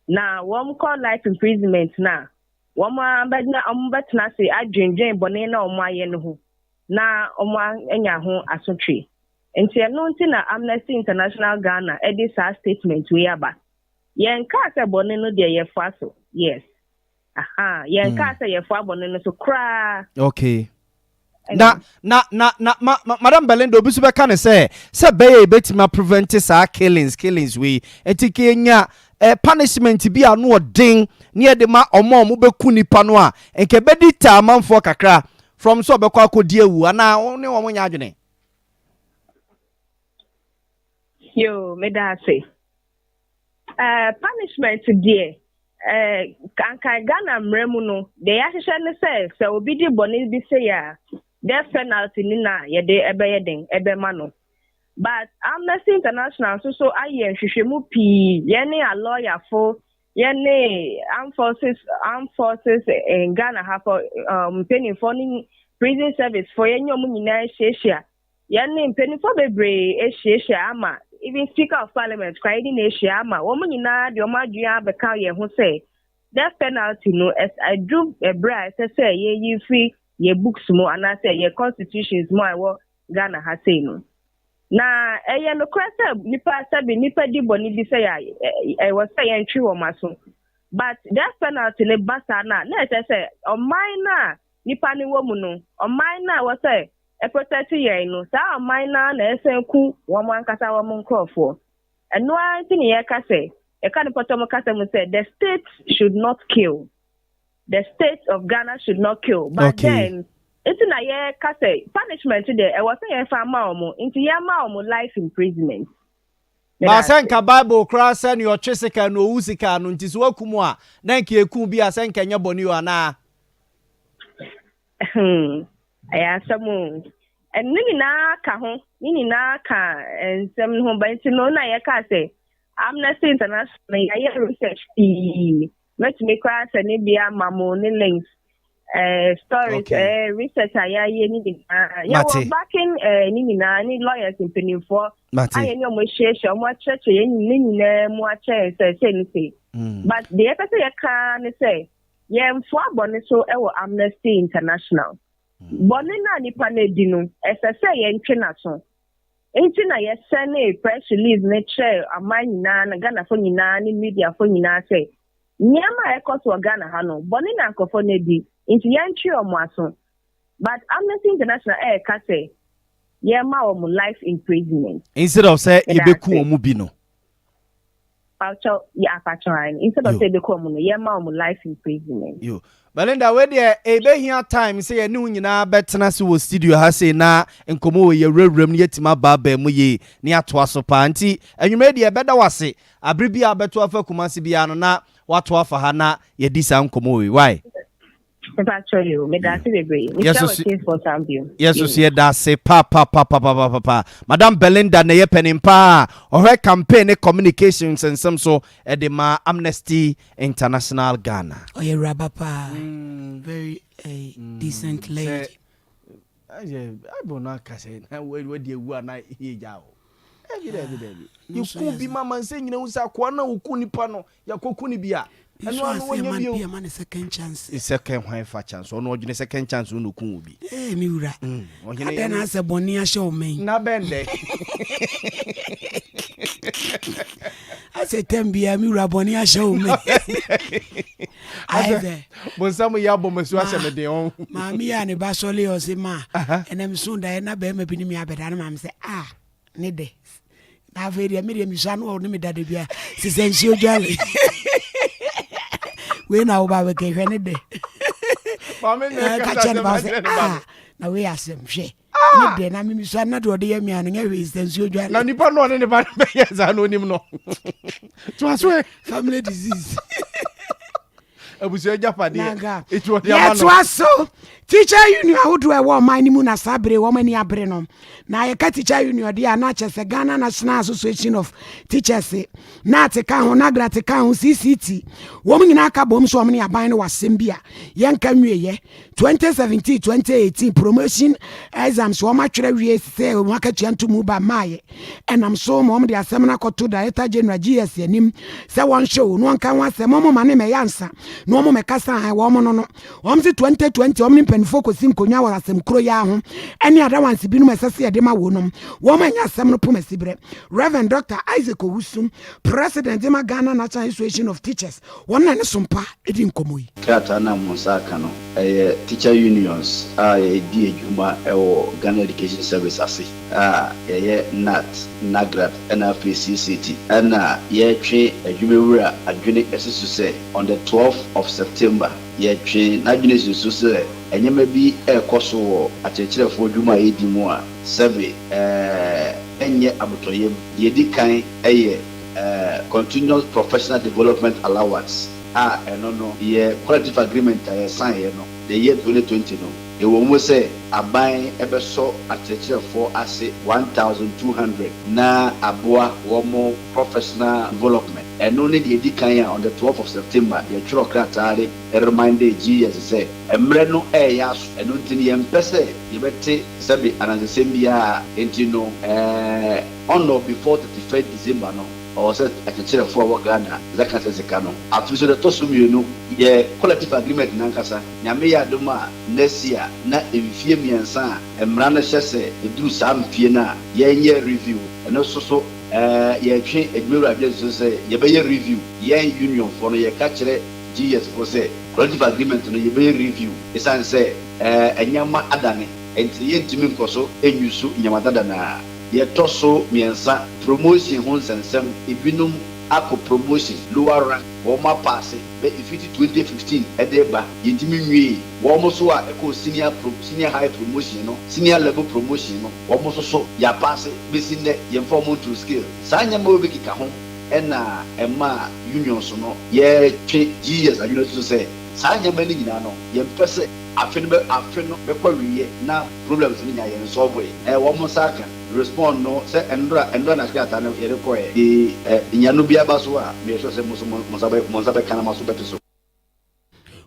Now one call life imprisonment now. One more bet na say I dream bonena on my yen ho. Na enya ho asotwe. Enti eno nti na Amnesty International Ghana edit sa statement we aba. Yen ka say boneno de ye fa so. Yes. Yen ka say ye fa boneno so kra. Okay. Na Madam Belinda obisu be kan say be betima prevent sa killings we etike nya punishment bi anu odin ne de ma omo be ku nipa no a enke be di ta manfo kakra from so be kwa akodi awu ana ne wo nya adwene yo me da say punishment there kankan Ghana mremu no de ya hwehwe ne say obi di boni bi say ya death penalty ni na ye de ebe ma no but Amnesty International so aye nhwehwemu pii ye ne a lawyer for armed forces in Ghana have penny for prison service for any omuna Asia. Penny for bebre Asia ama. Even Speaker of Parliament crying in Asia ama. Woman in the Omadia Bekaye who say death penalty no as I drew a bride say ye free ye books more and I say your constitution is more what Ghana has say no. Na no kwasa nipa sabi nipa di boni bi say I was saying true o maso. But that penalty ne basa na say on mine na nipa ni wo mu no on mine na was say e protect ye no sa on mine na esenku wo man kasa wo mun crofo. Eno anti ne ye ka say e ka ne potom kasa mu say the state should not kill. The state of Ghana should not kill. But then it's na ye ka say punishment there e was say fa ma omo into ye ma omo life imprisonment. Ba senka Bible kra se ne otwesika no usika no ntiso akumu a na nke eku bi a senka nya boni yo na aya samu nini na ka ho nini na ka ensem ho ba nti no na ye ka say Amnesty International ya research let me kra se ne bia mamo ne links stories research aya ye ni ya wa backing ni na ni lawyers in Penin for aya ni omo share omo church ye ni na mu ache say ni say but the person ya ka ni say ye mfo abone so e wo Amnesty International bone na ni pa na di no say ye ntwe na so enti na ye send a press release ne share amani na Ghana fo nyina ni media fo nyina say nyama e koso Ghana ha no bone na nkofo na di enti yantwe omo aso but Amnesty International ka say ye ma omo life imprisonment instead of say e beku omo bi no instead of say beku omo no ye ma omo life imprisonment yo Belinda we there e be here time say ne nyina betena se wo studio ha say na enkomo we ye rewrem ne yetima baba mu ye ne ato aso pa nti anwuma de e beda wase abre bia beto afa kumase bia no na wato afa ha na ye di sa enkomo we why Yes, so that say pa. Madam Belinda na ye penimpa or her campaign communications and some so edema Amnesty International Ghana. Oh yeah, Rabapa. Very decent lady. I bona kase na we dey wu na here jaw. Every. You could be mama saying you know say kwa na uku nipa no ya koku ni bia. And one year man a second chance. A second wife chance or no second chance no kun bi. Eh miura. Then as a bonia show me. Na bende. I say tembia miura bonia show me. I say bon some yabo mesu asem de on. Mami ya ne basole o se ma. Enem soon da na be me bi ni me abeda na mam say ne de. Na very me mi sanu o ne me dade bia. Si sensi o jale. We na oba we ke hwene de mama me ka chen ba se na we asem hwe ne de na mi so na de ode ya mi anu nya we sensu odwa na nipa no ne ba be yesa no nim no to aswe family disease abusu ajapade it was the man so teacher union ahodo e wo man ni mu na sabre wo mani abre no na ye ka teacher union de na chese Ghana National Association of Teachers na te ka ho na gra te ka ho CCT wo nyina ka bom so omni aban no wasem bia ye nka nwieye 2017-2018 promotion exams wo ma twere wie se wo aka tuanto mu ba maaye enam so mo de asem na koto director general GS anim se won show no nka wa se mo ma ne me yansa no mo me kasa ha wo mo no om se 2020 omni penfo ko sin konya wa asem kro ya ho ene ada wansi bi no mesese ye de ma wo no wo ma nya asem no po mesibre Reverend Dr. Isaac Owusum President de Ghana National Association of Teachers won na ne sompa edi nkomoyi krata na musaka no teacher unions di ejuma Ghana Education Service ase NAT NAGRAT NFCCT and ye twe adwumewura adwene esisu se on the 12th of September ye twe na adwene esisu se enyema bi ekoso akyekirefo adwuma edi mu a sebe enye abotoyem ye di kan continuous professional development allowance no ye collective agreement sign no the year 2020 no e wo mo say aban ebeso akyekirefo ase 1200 na aboa wo mo professional development ɛno ne deɛ di kan on the 12th of September yɛtwerɛ krataa de remind GS sɛ mmerɛ no ɛyɛ aso ɛno nti ne yɛmpɛ sɛ yɛbɛte sɛbi anansɛm biara enti no on or before 31st December no or said akyerɛkyerɛfoɔ wɔ Ghana zaka sɛ sika no afei so de to so mmienu yɛ collective agreement nankasa nyame yɛ adom a next year na mfie mmiɛnsa a mmara no hyɛ sɛ ɛduru saa mfie no a yɛnyɛ review ɛno so yɛtwe adwuma adwene so sɛ yɛbɛyɛ review yɛn union for no yɛka kyerɛ GS for sɛ collective agreement no yɛbɛyɛ review ɛsiane sɛ ɛnyama adane ɛnti yɛntumi nkɔ so ɛnwusu nyama dada na yɛtɔ so mmiɛnsa promotion ho nsɛnsɛm ebinom akɔ promotion lower rank wɔn apaase bɛ ifiti 2015 ɛde ba yɛntumi nwie wɔn so a ɛkɔ senior high promotion no senior level promotion no wɔn so yɛapaase bɛsi nnɛ yɛmfa wɔn to scale saa nyɛma wo bi keka ho ɛna ɛma union so no yɛtwe GS adwene so sɛ saa nyɛma no nyinaa no yɛmpɛ sɛ afe no bɛkɔ wie na problems no nya yɛn solve wɔn nsa aka respond no sɛ ɛndra na sika no yɛde kɔɛ de nyano bi aba so a meyɛhwɛ sɛ mo nsa bɛka na maso bɛte so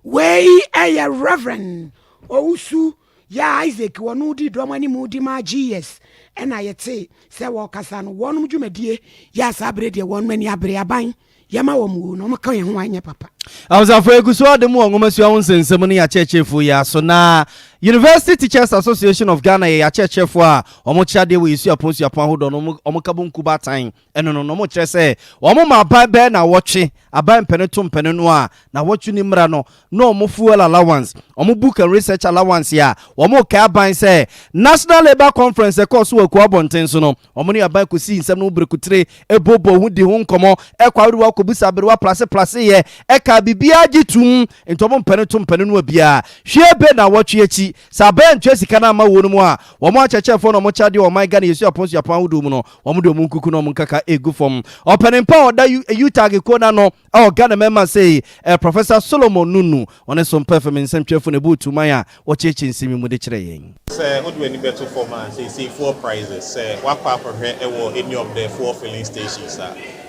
wei ɛyɛ reverend owusu ya Isaac wɔno di dɔm ani mu di ma GS ɛna yɛte sɛ wɔkasa no wɔnom dwumadie yɛ asabre deɛ wɔnom ani abre aban yɛma wɔ mu no maka yɛn ho anyɛ papa awusafo eguso ade mu ngoma sua ho nsensem no ya chechefo ya so na University Teachers Association of Ghana ya chechefo a omo chiade we isu aponsu apon hodo no omo kabunku batan eno no mo kire se omo ma aban be na wotwe aban peneto mpene no a na wotwe ni mra no no omo fuel allowance omo book and research allowance ya omo ka aban se National Labour Conference e course we ko abonten so no omo ni aban ko si nsem no brekutre ebobo hu di hu nkomo e kwawru wa ko busa bere wa place ye e ka bibia gitum entomo mpene no bia hwebe na wotwe achi saben twesika na ma wonu mu a wo mo achechefo no mo chade o my Ghana yesu aponsu apan hudu mu no wo mo de mu nkuku no mo nkaka egu fom openimpa oda utag ko na no o Ghana member say Professor Solomon Nunu one Sompa performance nsɛmtwefo ne butu man a wo chechi nsimi mu de kire yen say odu ani beto form and say 4 prizes say wakwa ahwehwe e wo any of the 4 filling stations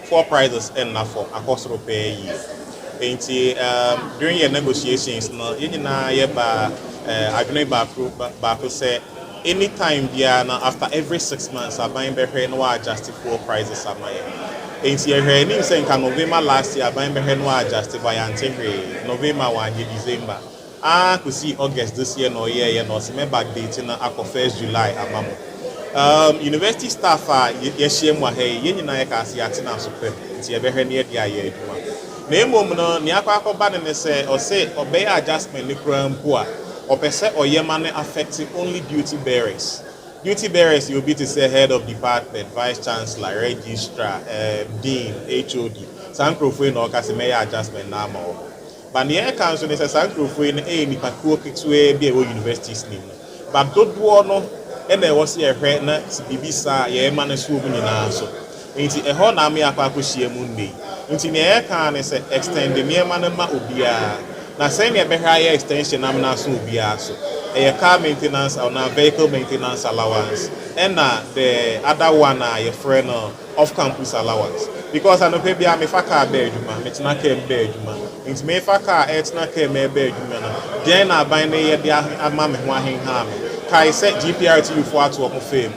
4 prizes and na for akosoro pay year. During your negotiations, no, you know, I don't know say anytime after every 6 months, I buy better no adjust 4 prices at my end. Saying November last year, I buy better no adjust by November 1 year December. I could see August this year no year no see me back dating ako 1st July amamo. University staff yeshiem wa hey yen na ye ka see atina so pem. Nti e better near dia ye adwuma. Na emom no ni akwa ne se o say obey adjustment ni kura mpo a opese oyema ne affecting only duty bearers. Duty bearers you'll be to say head of department, vice chancellor, registrar, dean, HOD. Sankrofo no ka se may adjustment na ma. But the air council is a sankrofo in ni pakuo kitwe bi e universities ni. But dodo no e na wo se ehwe na bibisa ye ma ne so mu nyina so. Nti eho na me akwa akohie mu nei. Nti ne air can is extend the me ma na ma obia. Na say ne be higher extension na na so obia so. A car maintenance or na vehicle maintenance allowance. And the other one your friend off campus allowance. Because I know maybe I'm a car bedroom, it's not a bedroom. It's me for car, it's not a bedroom. Then I buy the mammy wahing ham. Kai set GPRT for to of fame.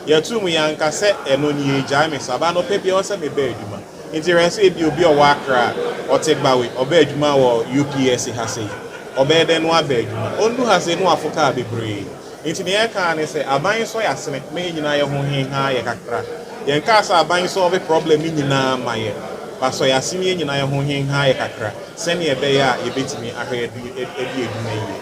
Your 2 million cassette and no ye jamming Sabano paper or semi bedroom. Interested you'll be a worker or take by way or bedroom or UPS has said. Obey then one bedroom. Ondu has a no afoka be brave. Into the air can say, a buying so ya snake me in a home high cacra. Yan casa buying so of a problem in na my. But so ya see me in a home high cacra. Send ye bear, you beat me, I heard you.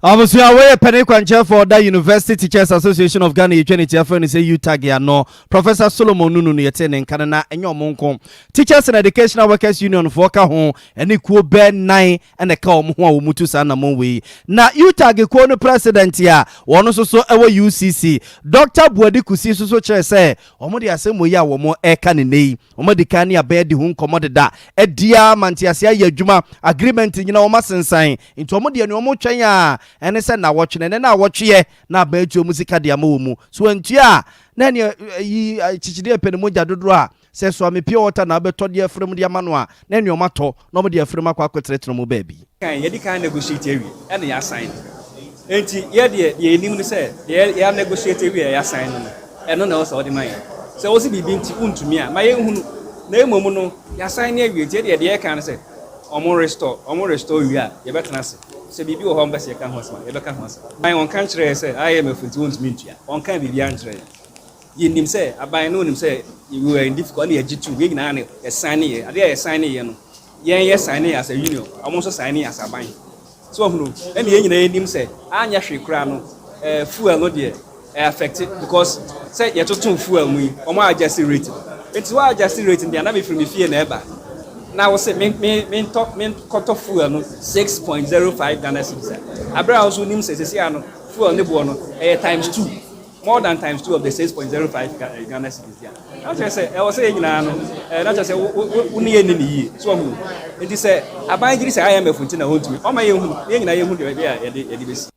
Obviously, away penny kwanche for the University Teachers Association of Ghana. Trinity after say utag ya no. Professor Solomon Nunu yete ne nkana enyo monko. Teachers and Educational Workers Union for ka ho ene kuo be 9 ene ka omo ho a omutu sa na monwe. Na utag ko no president ya wono so ewo UCC. Dr. Buadi Kusi so kire say omo de asem yi a womo e ka ne nei. Omo de kan ya be de hu nkomo de da. Edia mantiase ya adwuma agreement nyina omo sensan. Nti omo de ne omo twen a ene se na watch ne na watchye na ba etu musika de amawo mu so antua na ne yi chichide epene moja dodoro a se so me pure water na beto de afrem de ama no a na nneoma to no mo de afrem akwa akotretro mo ba bi kan ye di kan negotiate awie e na ya sign enti ye de ye nim ni se ye ya negotiate awie ya sign no eno na o so de man se o si bibi nti untumi a ma ye hunu na emom no ya sign na awie tie de ye kan se omo restore wi a ye betena se bibi o ho mbese ye kan ho asma ye be kan ho asma ban on kan kire se aye mafunti untumi ntua on kan bibi antre ye nim se aban no nim se we were in difficult na agitu we nyina na ye sign ye ade ye sign ye no ye sign ye as a union omo so sign ye as a ban so hunu ene ye nyina ye nim se anya hwe kura no fuel no de affected because say ye to fuel mu omo adjust rate enti wa adjust rate ndi na me from fie na eba na wo say me talk cut off fuel no 6.05 Ghana cedis abra also nim say say ano fuel ne bo no times 2 more than times 2 of the 6.05 Ghana cedis there na say say wo say nyina no na say wo ne ye ni yi so hu enti say aban giri say IMF nti na hontumi o ma ye hu ye nyina ye hu de ye besi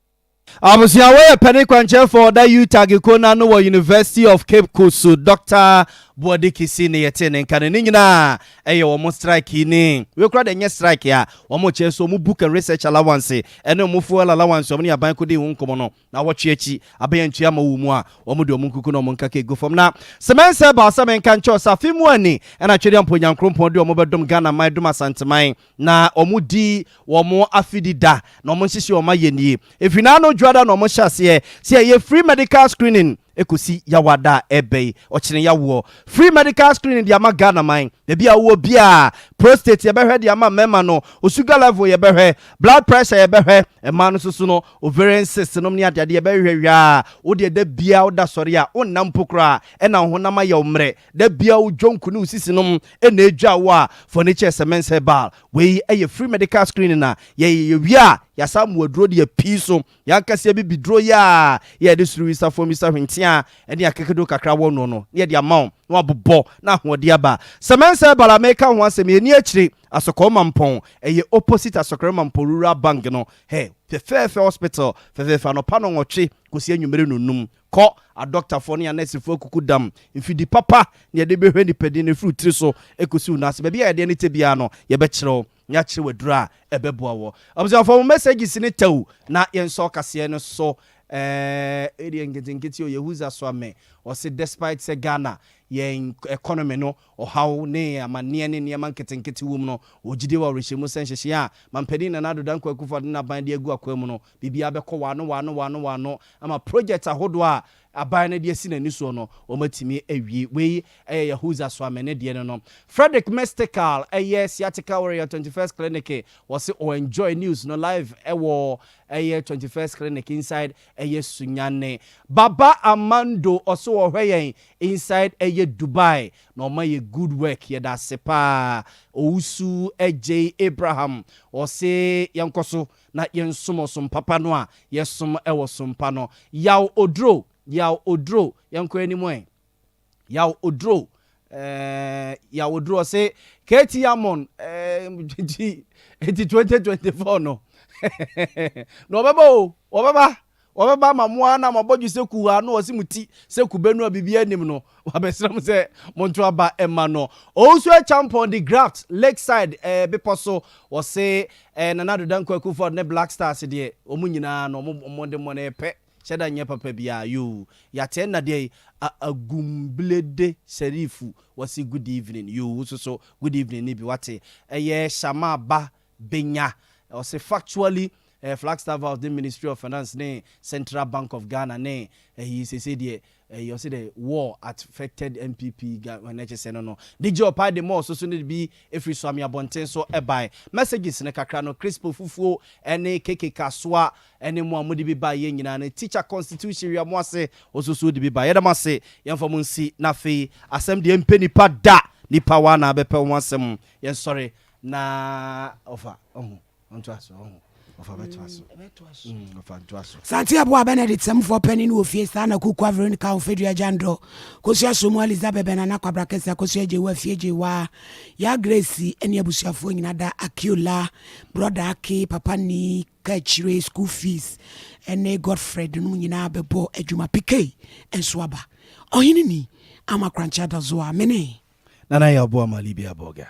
Abusia we penny kwanche for that you tag Kona no University of Cape Coast Dr. Boadiki sine yete ne nkane ni nyina eye wo mo strike ni we kura de nye strike ya wo mo che so mo book and research allowance ene mo fuel allowance mo ni aban ko de hu nkomo no na wo twe echi aban tua ma wo mu a wo mo de mo nkuku no mo nkaka go fam na semense ba sa men kan cho sa fimu ani na twede amponya nkrompon de wo mo bedom Ghana mai dum asanteman na wo mo di wo mo afidida na wo mo hihye wo ma yenie efina no dwada na wo mo hyase se ye free medical screening ekosi yawada ebe ochine yawo free medical screening di ama Ghana man bia wo bia prostate ye behwe di ama mema no osugar level ye behwe blood pressure ye behwe ema no susu no ovarian cyst no ne ade ye behwe wi wo de da bia wo da sori a wonnam pokra e na honam ya omre da bia wo dwonku ne usisi no e na edwa wo a furniture cement herbal we e free medical screening na ye wi a ya samu aduro de piso ya kase bi bidro ya de suru isa fo misa hwentia ene akekedo kakra wo no ne de amount no abobo na hode aba semense bala meka ho asem eni akire asokoma mpon eye opposite asokoma mpon rural bank no he fefe hospital fefe no pano nwotwe kosi anwumere nonum ko a doctor for ne nurse fo kuku dam mfidi papa ne de behwe ni pedi ne fruit so ekosi unase bia ye de ne tebia no ye be kire nya kire wadura ebeboa wo observe for messages ni taw na yenso kase no so eri ngeti o yehuza so ame o se despite se Ghana ye economy no o how ne amane ne ne manketenketi wom no ogide wa rehemu senhye a mampedi na nado dan kwa kufa na ban de agu akwa mu no bibia be ko wano ama project ahodo a aban na de asi na niso no o matimi awie we yehuza so ame ne de no Frederick Mystical sciatica warrior 21st clinic was o enjoy news no live ewo 21st clinic inside sunyane Baba Amando also ohweyen inside Dubai no my good work ye da sepa ousu AJ Abraham o se yankoso na yensomosom papa no a yesom ewo sompa no yaw odro yanko animu yaw odro se Katie Amon 2024 no no obeba mamoa na maboju seku ha no osimuti seku benu abibia anim no wabesram se monto aba emma no also a champion the graft lakeside beposo o se nanado danko akufo ne Black Stars de omunyina no omonde mo na epe sheda nye papa bia you ya ten na de agumblede sherifu wasi good evening you so good evening ni bi wate shama ba benya o se factually Flagstaff of the Ministry of Finance ne Central Bank of Ghana ne he said you see the war affected MPP when no the job by the more so need be every swami abonten so by messages ne kakra no Crispo fufuo ene keke kaswa ene mo amudi bi ba ye nyina ne teacher constitution wi amwase osusu de bi ba ye da mase yemfa munsi na fe asem de empeni pa da nipa wa na bepe wansem ye sorry na ofa onto aso Santiago Benedict for penny no fiesta na ku kwavrin ka ofedua jandro kosia somu Elizabeth benana kwabra kesa kosia jewa fiejewa ya Grace eni abusiafo nyina da Akiola brother Aki papa ni kachire school fees ene Godfred no nyina bebo adwuma PK enso aba ohini ni ama krancha da zo amene Nana ya bo ama Libya boga.